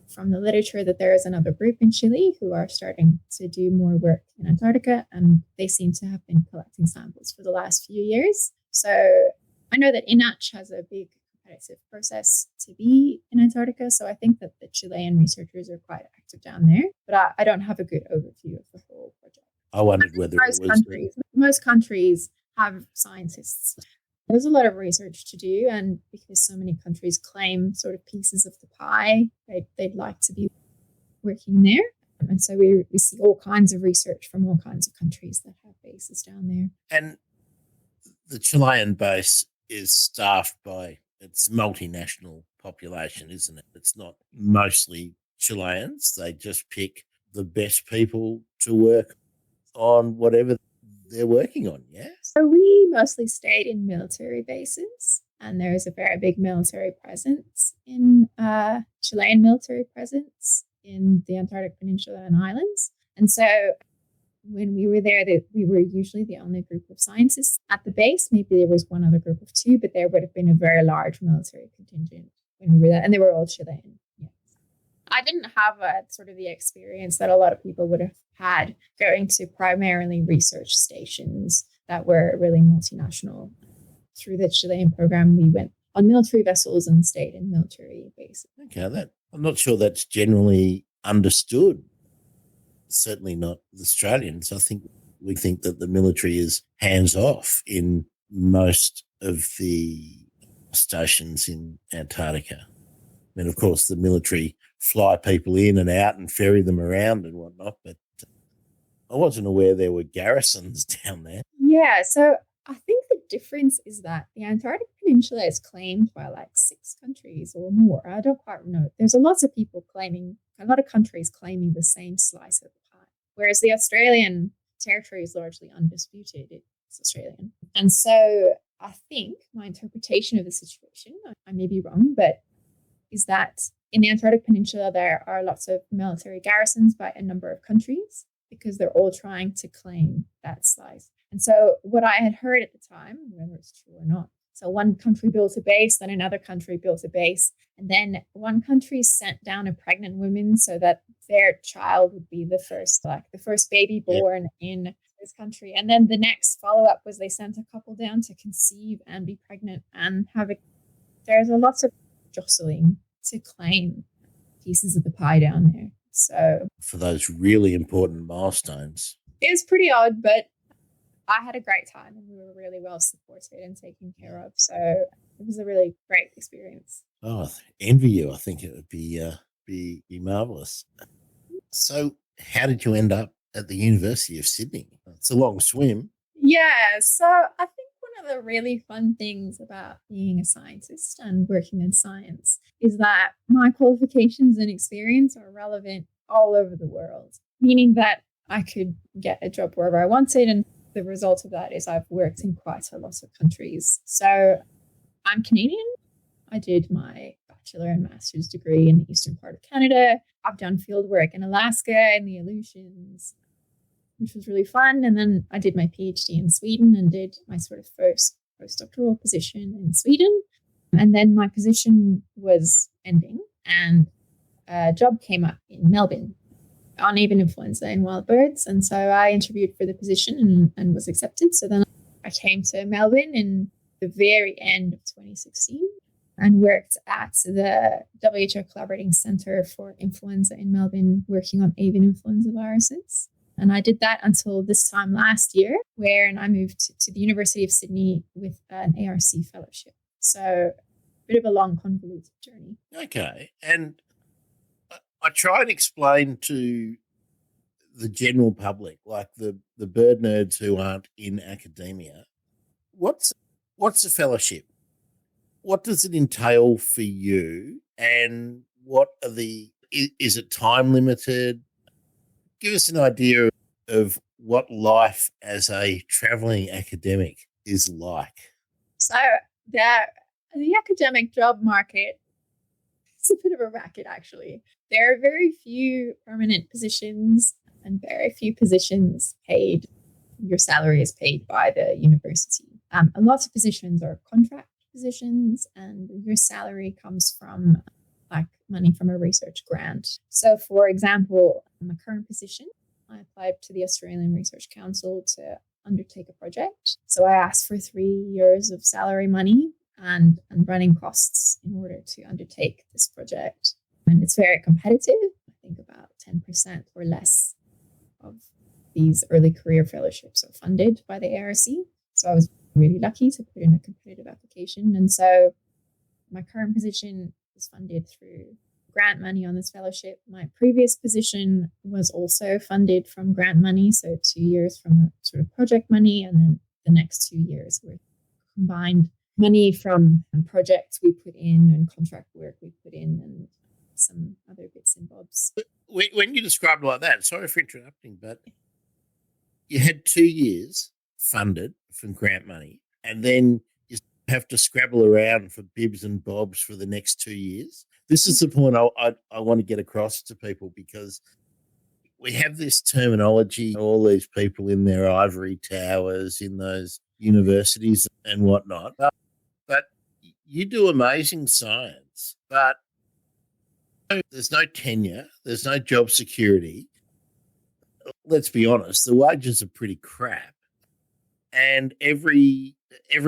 from the literature that there is another group in Chile who are starting to do more work in Antarctica. And they seem to have been collecting samples for the last few years. So I know that INACH has a big competitive process to be in Antarctica. So I think that the Chilean researchers are quite active down there, but I don't have a good overview of the whole project. I wondered whether it was... Most countries have scientists. There's a lot of research to do, and because so many countries claim sort of pieces of the pie, they'd like to be working there. And so we see all kinds of research from all kinds of countries that have bases down there. And the Chilean base is staffed by its multinational population, isn't it? It's not mostly Chileans. They just pick the best people to work on whatever they're working on, yeah? So we mostly stayed in military bases, and there is a very big military presence in Chilean military presence in the Antarctic Peninsula and islands. And so when we were there, we were usually the only group of scientists at the base. Maybe there was one other group of two, but there would have been a very large military contingent when we were there, and they were all Chilean. Yes. I didn't have sort of the experience that a lot of people would have had going to primarily research stations that were really multinational. Through the Chilean program, we went on military vessels and stayed in military bases. Okay, I'm not sure that's generally understood. Certainly not the Australians. I think we think that the military is hands off in most of the stations in Antarctica. I mean, of course, the military fly people in and out and ferry them around and whatnot, but I wasn't aware there were garrisons down there. Yeah, so I think the difference is that the Antarctic Peninsula is claimed by like 6 countries or more. I don't quite know. There's a lot of countries claiming the same slice of the pie, whereas the Australian territory is largely undisputed. It's Australian. And so I think my interpretation of the situation, I may be wrong, but is that in the Antarctic Peninsula, there are lots of military garrisons by a number of countries because they're all trying to claim that slice. And so what I had heard at the time, whether it's true or not, so one country built a base, then another country built a base, and then one country sent down a pregnant woman so that their child would be the first baby born in this country. And then the next follow-up was they sent a couple down to conceive and be pregnant and have it. There's a lot of jostling to claim pieces of the pie down there. So for those really important milestones. It was pretty odd, but I had a great time and we were really well supported and taken care of. So it was a really great experience. Oh, I envy you. I think it would be marvellous. So how did you end up at the University of Sydney? It's a long swim. Yeah, so I think one of the really fun things about being a scientist and working in science is that my qualifications and experience are relevant all over the world, meaning that I could get a job wherever I wanted. And the result of that is I've worked in quite a lot of countries. So I'm Canadian. I did my bachelor and master's degree in the eastern part of Canada. I've done field work in Alaska in the Aleutians, which was really fun. And then I did my PhD in Sweden and did my sort of first postdoctoral position in Sweden. And then my position was ending and a job came up in Melbourne on avian influenza in wild birds. And so I interviewed for the position and was accepted. So then I came to Melbourne in the very end of 2016 and worked at the WHO Collaborating Centre for Influenza in Melbourne, working on avian influenza viruses. And I did that until this time last year, where I moved to the University of Sydney with an ARC fellowship. So a bit of a long, convoluted journey. Okay. And I try and explain to the general public, like the bird nerds who aren't in academia, what's a fellowship? What does it entail for you? And is it time limited? Give us an idea of what life as a traveling academic is like. So the academic job market, it's a bit of a racket, actually. There are very few permanent positions and very few positions paid. Your salary is paid by the university. A lot of positions are contract positions and your salary comes from like money from a research grant. So for example, my current position, I applied to the Australian Research Council to undertake a project. So I asked for 3 years of salary money and running costs in order to undertake this project. And it's very competitive. I think about 10% or less of these early career fellowships are funded by the ARC. So I was really lucky to put in a competitive application. And so my current position is funded through grant money on this fellowship. My previous position was also funded from grant money. So 2 years from a sort of project money, and then the next 2 years were combined money from projects we put in and contract work we put in and some other bits and bobs. When you describe it like that, sorry for interrupting, but you had 2 years funded from grant money, and then you have to scrabble around for bibs and bobs for the next 2 years. This is the point I want to get across to people, because we have this terminology, all these people in their ivory towers, in those universities and whatnot. But you do amazing science, but there's no tenure, there's no job security. Let's be honest, the wages are pretty crap. And every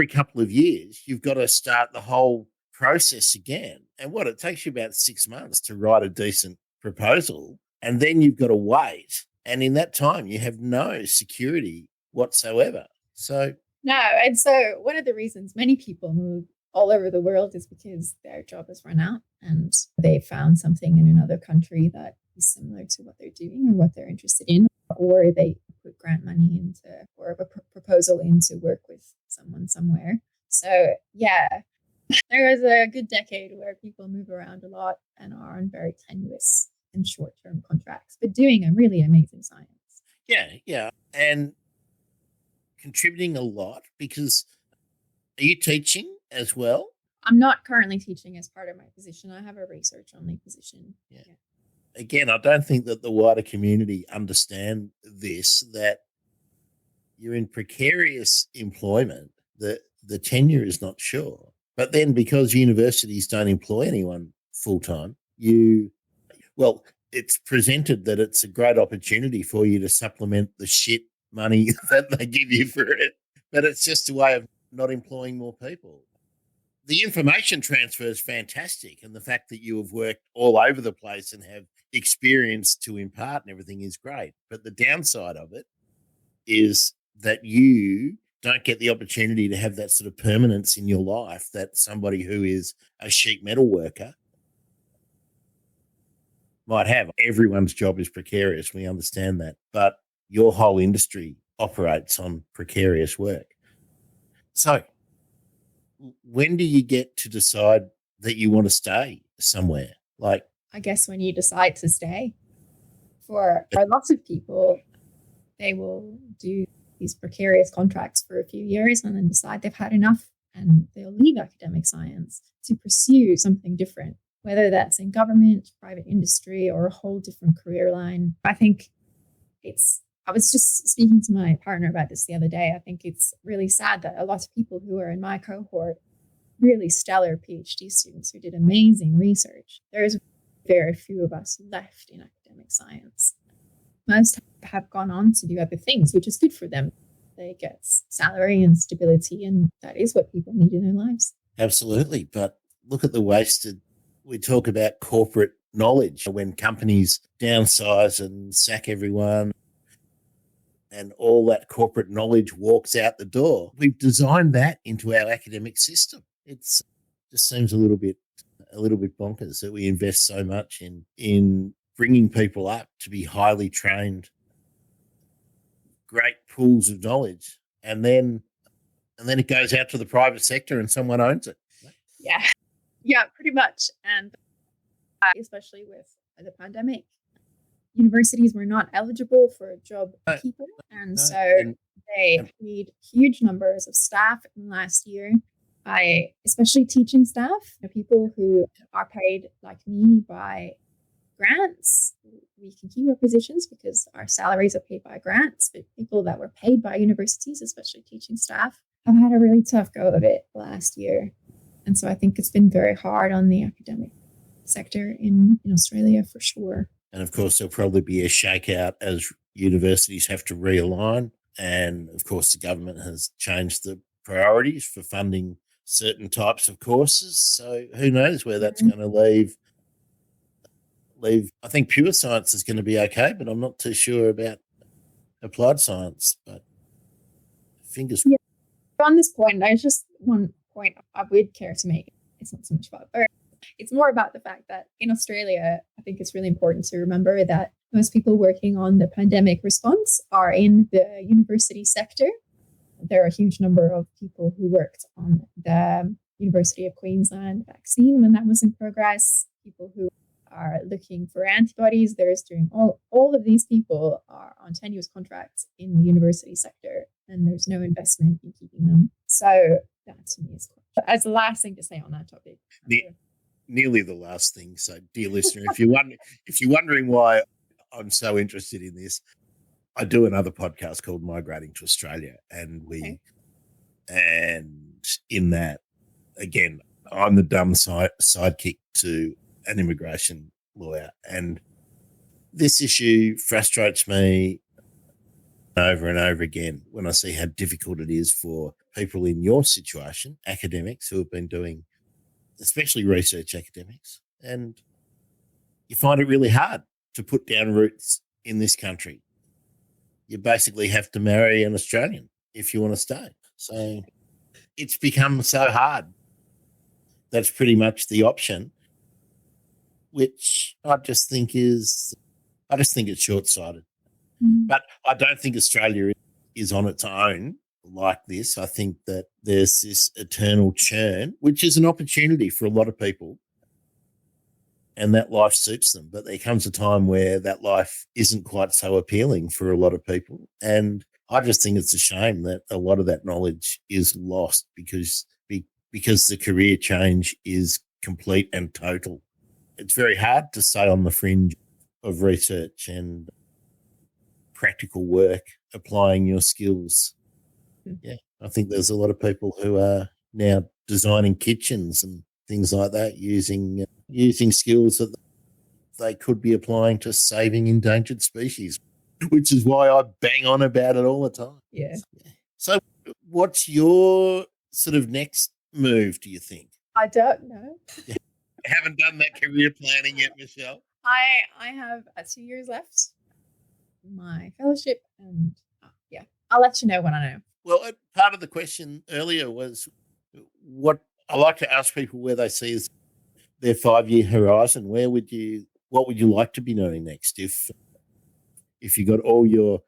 couple of years, you've got to start the whole process again. And it takes you about 6 months to write a decent proposal, and then you've got to wait. And in that time, you have no security whatsoever. So no, and so one of the reasons many people move all over the world is because their job has run out and they found something in another country that is similar to what they're doing or what they're interested in, or they put grant money into or a proposal in to work with someone somewhere. So yeah, there was a good decade where people move around a lot and are on very tenuous and short-term contracts, but doing a really amazing science. Yeah. And contributing a lot, because are you teaching as well? I'm not currently teaching as part of my position. I have a research-only position. Yeah. Again, I don't think that the wider community understand this, that you're in precarious employment, the tenure is not sure. But then because universities don't employ anyone full-time, it's presented that it's a great opportunity for you to supplement the shit money that they give you for it. But it's just a way of not employing more people. The information transfer is fantastic, and the fact that you have worked all over the place and have experience to impart and everything is great. But the downside of it is that you don't get the opportunity to have that sort of permanence in your life that somebody who is a sheet metal worker might have. Everyone's job is precarious. We understand that. But your whole industry operates on precarious work. So when do you get to decide that you want to stay somewhere? Like, I guess when you decide to stay. For lots of people, they will do these precarious contracts for a few years and then decide they've had enough, and they'll leave academic science to pursue something different, whether that's in government, private industry, or a whole different career line. I think I was just speaking to my partner about this the other day. I think it's really sad that a lot of people who are in my cohort, really stellar PhD students who did amazing research, there's very few of us left in academic science. Most have gone on to do other things, which is good for them. They get salary and stability, and that is what people need in their lives. Absolutely. But look at the wasted. We talk about corporate knowledge when companies downsize and sack everyone, and all that corporate knowledge walks out the door. We've designed that into our academic system. It's just seems a little bit bonkers that we invest so much in bringing people up to be highly trained, great pools of knowledge, and then it goes out to the private sector and someone owns it. Yeah, pretty much. And especially with the pandemic, universities were not eligible for job keeper, and so they paid huge numbers of staff in last year by especially teaching staff, people who are paid like me by grants. We can keep our positions because our salaries are paid by grants, but people that were paid by universities, especially teaching staff, have had a really tough go of it last year. And so I think it's been very hard on the academic sector in Australia for sure. And of course, there'll probably be a shakeout as universities have to realign. And of course, the government has changed the priorities for funding certain types of courses. So who knows where that's going to leave. I think pure science is going to be okay, but I'm not too sure about applied science. But fingers. Yeah. On this point, there's just one point I would care to make. It's not so much about birds. It's more about the fact that in Australia, I think it's really important to remember that most people working on the pandemic response are in the university sector. There are a huge number of people who worked on the University of Queensland vaccine when that was in progress, people who are looking for antibodies. There's doing all of these people are on tenuous contracts in the university sector, and there's no investment in keeping them. So that to me is cool. As the last thing to say on that topic. Nearly the last thing. So, dear listener, if you're wondering why I'm so interested in this, I do another podcast called Migrating to Australia, and and in that, again, I'm the dumb sidekick to an immigration lawyer, and this issue frustrates me over and over again when I see how difficult it is for people in your situation, academics who have been doing, especially research academics, and you find it really hard to put down roots in this country. You basically have to marry an Australian if you want to stay. So it's become so hard. That's pretty much the option, which I just think it's short-sighted. But I don't think Australia is on its own like this. I think that there's this eternal churn, which is an opportunity for a lot of people, and that life suits them. But there comes a time where that life isn't quite so appealing for a lot of people. And I just think it's a shame that a lot of that knowledge is lost because the career change is complete and total. It's very hard to stay on the fringe of research and practical work, applying your skills. Yeah, I think there's a lot of people who are now designing kitchens and things like that using skills that they could be applying to saving endangered species, which is why I bang on about it all the time. Yeah. So what's your sort of next move, do you think? I don't know. Yeah. I haven't done that career planning yet, Michelle. I have 2 years left my fellowship, and I'll let you know when I know. Well, part of the question earlier was what I like to ask people where they see as their 5-year horizon. What would you like to be doing next if you got all your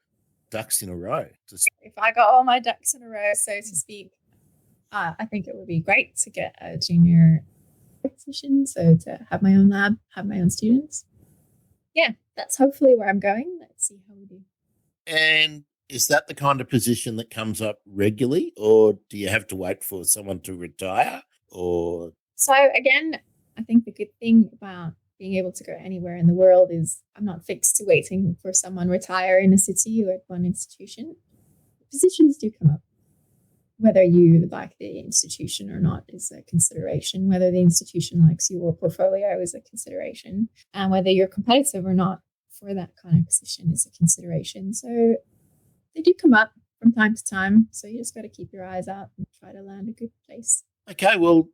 ducks in a row? If I got all my ducks in a row, so to speak, I think it would be great to get a junior position, so to have my own lab, have my own students. Yeah, that's hopefully where I'm going. Let's see how we do. And is that the kind of position that comes up regularly, or do you have to wait for someone to retire? Or so again, I think the good thing about being able to go anywhere in the world is I'm not fixed to waiting for someone retire in a city or at one institution. Positions do come up. Whether you like the institution or not is a consideration. Whether the institution likes your portfolio is a consideration. And whether you're competitive or not for that kind of position is a consideration. So they do come up from time to time. So you just got to keep your eyes out and try to land a good place. Okay, well,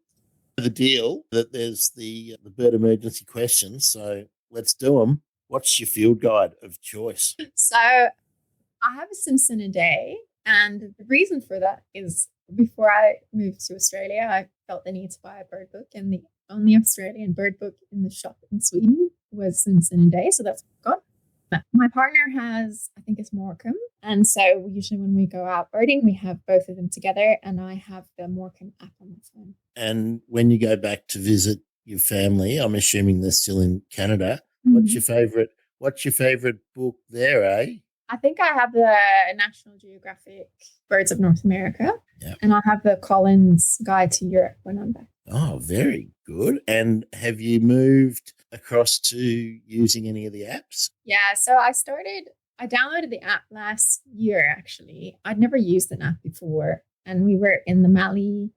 the deal that there's the bird emergency questions. So let's do them. What's your field guide of choice? So I have a Simpson a day. And the reason for that is before I moved to Australia, I felt the need to buy a bird book, and the only Australian bird book in the shop in Sweden was Simpson and Day. So that's what I got. My partner has, I think it's Morecambe. And so usually when we go out birding, we have both of them together, and I have the Morecambe app on my phone. And when you go back to visit your family, I'm assuming they're still in Canada. Mm-hmm. What's your favorite book there, eh? I think I have the National Geographic Birds of North America, and I have the Collins Guide to Europe when I'm back. Oh, very good. And have you moved across to using any of the apps? Yeah, so I downloaded the app last year, actually. I'd never used an app before, and we were in the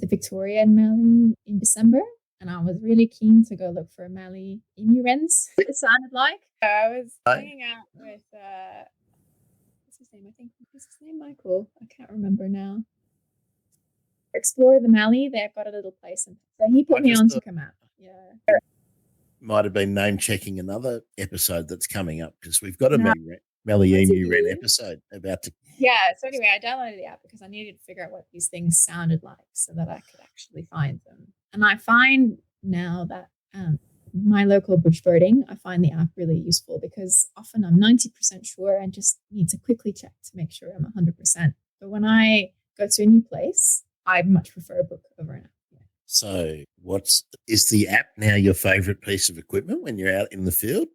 Victoria and Mallee in December, and I was really keen to go look for Mallee emu wrens, it sounded like. I was hanging out with, what's his name? I think, is his name Michael? I can't remember now. Explore the Mallee. They've got a little place, and so he put me on to come out. Yeah, might have been name checking another episode that's coming up because we've got a No. Melly What's it Emu Wren mean? episode about to. Yeah. So anyway, I downloaded the app because I needed to figure out what these things sounded like so that I could actually find them. And I find now that my local bush birding, I find the app really useful because often I'm 90% sure and just need to quickly check to make sure I'm 100%. But when I go to a new place, I much prefer a book over an app. Yeah. So, is the app now your favorite piece of equipment when you're out in the field?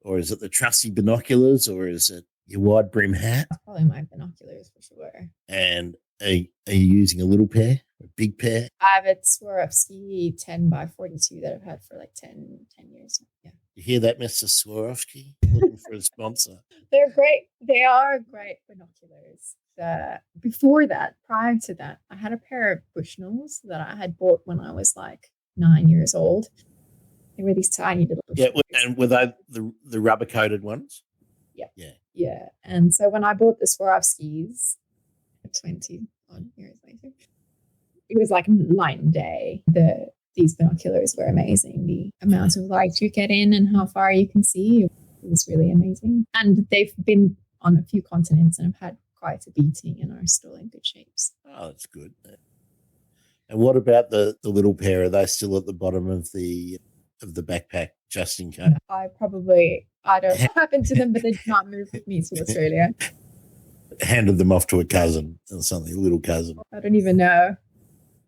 Or is it the trusty binoculars, or is it your wide brim hat? That's probably my binoculars for sure. And are you using a little pair, a big pair? I have a Swarovski 10 by 42 that I've had for like 10 years. Yeah. You hear that, Mr. Swarovski? Looking for a sponsor. They're great. They are great binoculars. Before that, prior to that, I had a pair of Bushnells that I had bought when I was like 9 years old. They were these tiny little. Yeah, and were they the rubber coated ones? Yeah. And so when I bought the Swarovskis 20 odd years later, it was like night and day. These binoculars were amazing. The amount of light you get in and how far you can see, it was really amazing. And they've been on a few continents and have had quite a beating and are still in good shapes. Oh, that's good. And what about the little pair? Are they still at the bottom of the backpack, just in case? I don't know what happened to them, but they did not move with me to Australia. Handed them off to a cousin or something, a little cousin. I don't even know.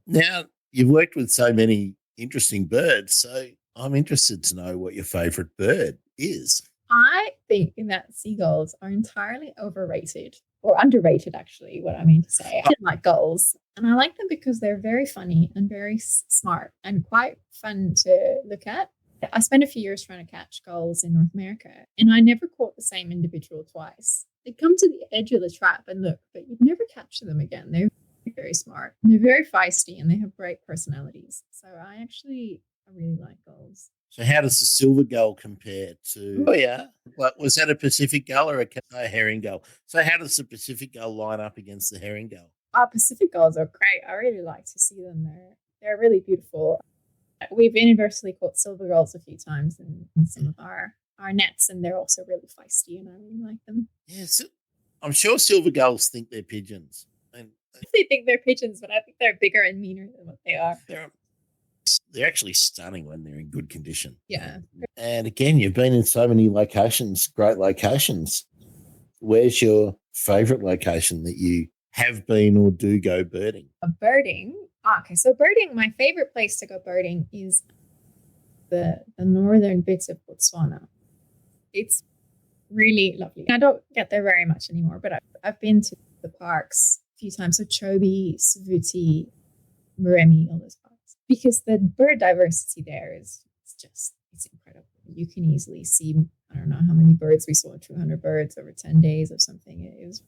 Now, you've worked with so many interesting birds, so I'm interested to know what your favourite bird is. I think that seagulls are entirely overrated, or underrated, actually, what I mean to say. I like gulls, and I like them because they're very funny and very smart and quite fun to look at. I spent a few years trying to catch gulls in North America, and I never caught the same individual twice. They'd come to the edge of the trap and look, but you'd never catch them again. They're very smart. They're very feisty, and they have great personalities. So I really like gulls. So how does the silver gull compare to? Oh yeah, was that a Pacific gull or a herring gull? So how does the Pacific gull line up against the herring gull? Pacific gulls are great. I really like to see them. They're really beautiful. We've universally caught silver gulls a few times in some of our nets, and they're also really feisty, and I really like them. Yeah, so I'm sure silver gulls think they're pigeons. They think they're pigeons, but I think they're bigger and meaner than what they are. They're actually stunning when they're in good condition. Yeah. And again, you've been in so many locations, great locations. Where's your favourite location that you have been or do go birding? Birding? Okay, so birding, my favourite place to go birding is the northern bits of Botswana. It's really lovely. I don't get there very much anymore, but I've been to the parks a few times. So Chobe, Savuti, Muremi, all those parks. Because the bird diversity there it's incredible. You can easily see, I don't know how many birds we saw, 200 birds over 10 days or something. It was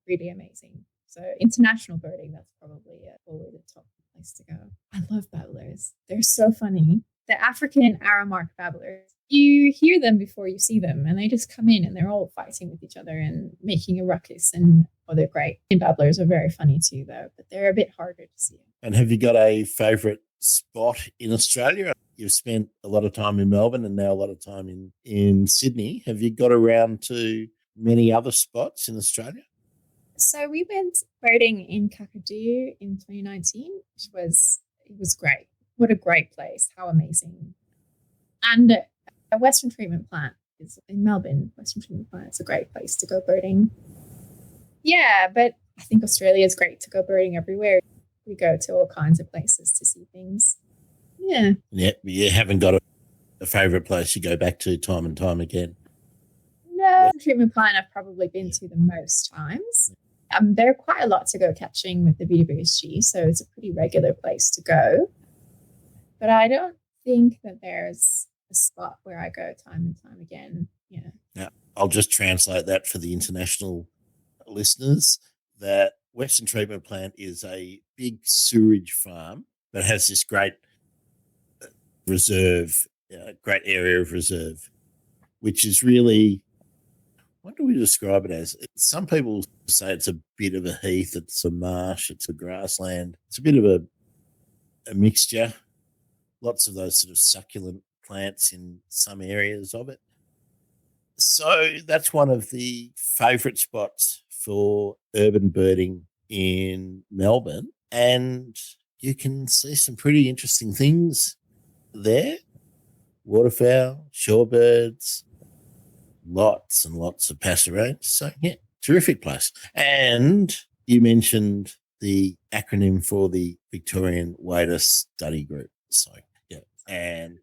really amazing. So international birding, that's probably probably the top place to go. I love babblers. They're so funny. The African Aramark babblers, you hear them before you see them, and they just come in and they're all fighting with each other and making a ruckus. And they're great. And babblers are very funny too, though, but they're a bit harder to see. And have you got a favourite spot in Australia? You've spent a lot of time in Melbourne and now a lot of time in Sydney. Have you got around to many other spots in Australia? So we went birding in Kakadu in 2019, which was great. What a great place. How amazing. And a Western Treatment Plant is in Melbourne. Western Treatment Plant is a great place to go birding. Yeah, but I think Australia is great to go birding everywhere. We go to all kinds of places to see things. Yeah. Yeah, you haven't got a favourite place you go back to time and time again? No, Treatment Plant I've probably been to the most times. There are quite a lot to go catching with the BWSG, so it's a pretty regular place to go. But I don't think that there's a spot where I go time and time again. Yeah. Now, I'll just translate that for the international listeners, that Western Treatment Plant is a big sewerage farm that has this great reserve, great area of reserve, which is really what do we describe it as? Some people say it's a bit of a heath, it's a marsh, it's a grassland. It's a bit of a mixture. Lots of those sort of succulent plants in some areas of it. So that's one of the favourite spots for urban birding in Melbourne. And you can see some pretty interesting things there. Waterfowl, shorebirds, lots and lots of passerines. So, yeah, terrific place. And you mentioned the acronym for the Victorian Wader Study Group. So, yeah. And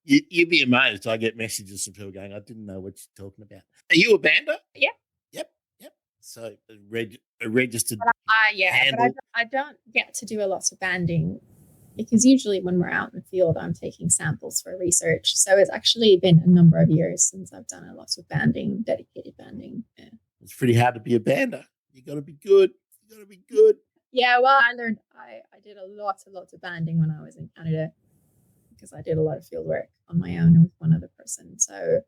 you'd be amazed. I get messages from people going, I didn't know what you're talking about. Are you a bander? Yeah. Yep. So, a registered But handle. I don't get to do a lot of banding because usually when we're out in the field, I'm taking samples for research. So it's actually been a number of years since I've done a lot of banding, dedicated banding. Yeah. It's pretty hard to be a bander. You got to be good. Yeah, well, I learned I did a lot of banding when I was in Canada because I did a lot of field work on my own and with one other person. So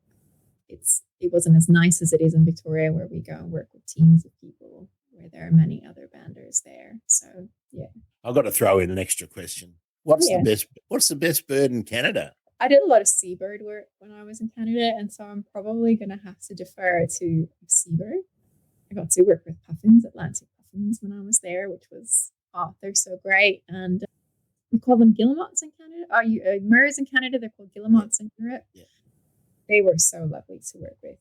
it wasn't as nice as it is in Victoria, where we go and work with teams of people, where there are many other banders there. So yeah, I've got to throw in an extra question. What's the best bird in Canada? I did a lot of seabird work when I was in Canada, and so I'm probably going to have to defer to a seabird. I got to work with puffins, Atlantic puffins, when I was there, which was, they're so great. And we call them guillemots in Canada. Murres in Canada, they're called guillemots in Europe. Yeah. They were so lovely to work with.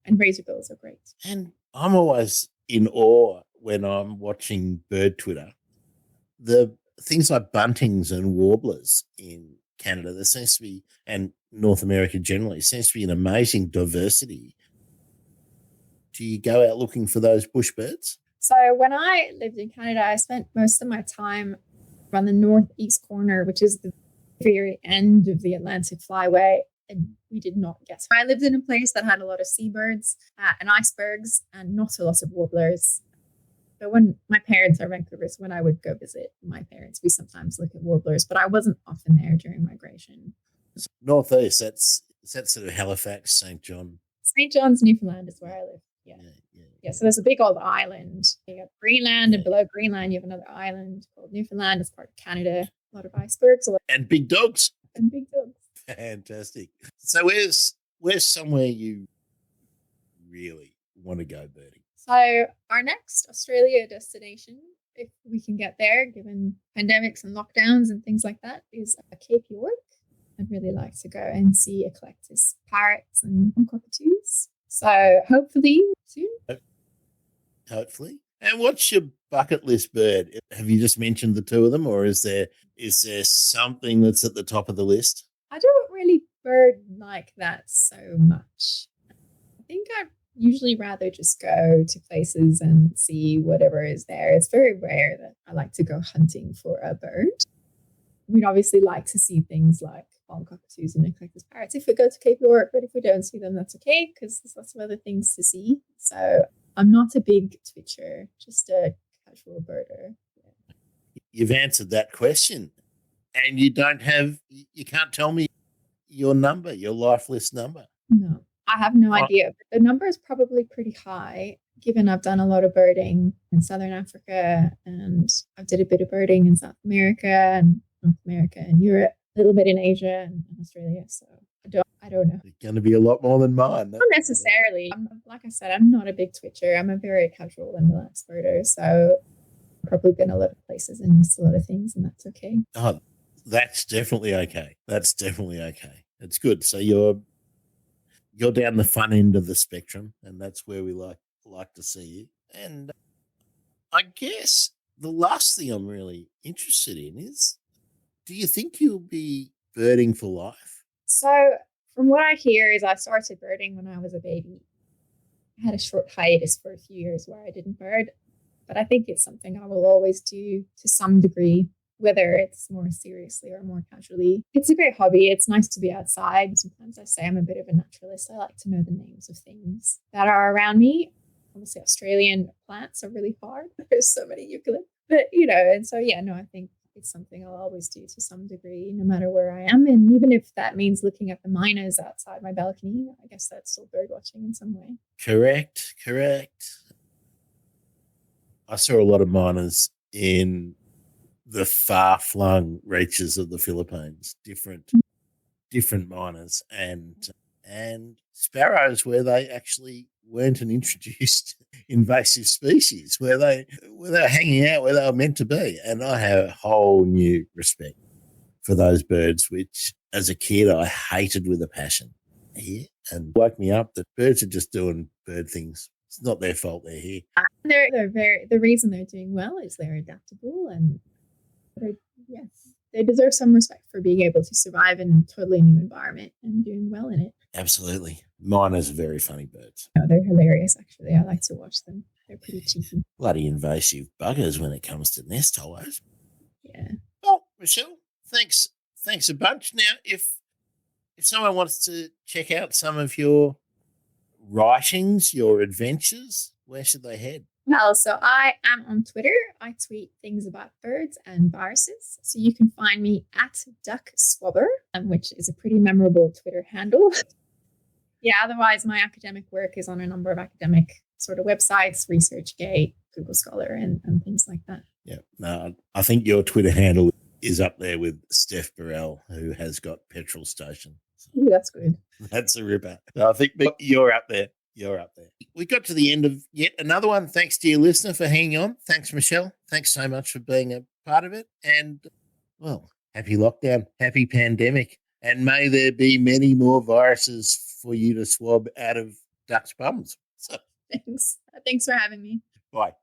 And razorbills are great. And I'm always in awe when I'm watching bird Twitter. The things like buntings and warblers in Canada, there seems to be, and North America generally, seems to be an amazing diversity. Do you go out looking for those bush birds? So when I lived in Canada, I spent most of my time on the northeast corner, which is the very end of the Atlantic flyway, and we did not get. So I lived in a place that had a lot of seabirds and icebergs and not a lot of warblers. So when my parents are Vancouver's, when I would go visit my parents, we sometimes look at warblers, but I wasn't often there during migration. Northeast, that's sort of Halifax, St. John. St. John's, Newfoundland is where I live. Yeah. So there's a big old island. You got Greenland, and below Greenland you have another island called Newfoundland. It's part of Canada. A lot of icebergs. And big dogs. Fantastic. So where's somewhere you really want to go birding? So our next Australia destination, if we can get there, given pandemics and lockdowns and things like that, is Cape York. I'd really like to go and see eclectus parrots and cockatoos. So hopefully soon. Hopefully. And what's your bucket list bird? Have you just mentioned the two of them, or is there something that's at the top of the list? I don't really bird like that so much. I think I'd usually rather just go to places and see whatever is there. It's very rare that I like to go hunting for a bird. We'd obviously like to see things like fallen cockatoos and eclectus parrots if we go to Cape York, but if we don't see them, that's okay because there's lots of other things to see. So I'm not a big twitcher, just a casual birder. Yeah. You've answered that question, and you can't tell me your number, your life list number. No, I have no idea. But the number is probably pretty high, given I've done a lot of birding in Southern Africa, and I did a bit of birding in South America and North America and Europe, a little bit in Asia and Australia. So I don't know. It's going to be a lot more than mine. Not necessarily. Like I said, I'm not a big twitcher. I'm a very casual and relaxed birder. So I've probably been a lot of places and missed a lot of things, and that's okay. Oh, that's definitely okay. It's good. So you're down the fun end of the spectrum, and that's where we like to see you. And I guess the last thing I'm really interested in is, do you think you'll be birding for life? So from what I hear is I started birding when I was a baby. I had a short hiatus for a few years where I didn't bird, but I think it's something I will always do to some degree, whether it's more seriously or more casually. It's a great hobby. It's nice to be outside. Sometimes I say I'm a bit of a naturalist. I like to know the names of things that are around me. Obviously, Australian plants are really hard. There's so many eucalyptus, but and so I think it's something I'll always do to some degree, no matter where I am. And even if that means looking at the miners outside my balcony, I guess that's still bird watching in some way. Correct. I saw a lot of miners in the far-flung reaches of the Philippines, different miners, and sparrows where they actually weren't an introduced invasive species, where they were hanging out where they were meant to be. And I have a whole new respect for those birds, which as a kid I hated with a passion. Here and woke me up that birds are just doing bird things. It's not their fault they're here. The reason they're doing well is they're adaptable, and they deserve some respect for being able to survive in a totally new environment and doing well in it. Absolutely. Miners are very funny birds. Oh, they're hilarious, actually. I like to watch them. They're pretty cheeky. Bloody invasive buggers when it comes to nest hollowers. Yeah. Well, Michelle, thanks a bunch. Now, if someone wants to check out some of your writings, your adventures, where should they head? Well, so I am on Twitter. I tweet things about birds and viruses. So you can find me at DuckSwabber, which is a pretty memorable Twitter handle. Yeah, otherwise my academic work is on a number of academic sort of websites, ResearchGate, Google Scholar, and things like that. Yeah, no, I think your Twitter handle is up there with Steph Burrell, who has got Petrol Station. Ooh, that's good. That's a ripper. I think you're up there. We got to the end of yet another one. Thanks, dear listener, for hanging on. Thanks, Michelle. Thanks so much for being a part of it. And, well, happy lockdown, happy pandemic. And may there be many more viruses for you to swab out of ducks' bums. So, Thanks for having me. Bye.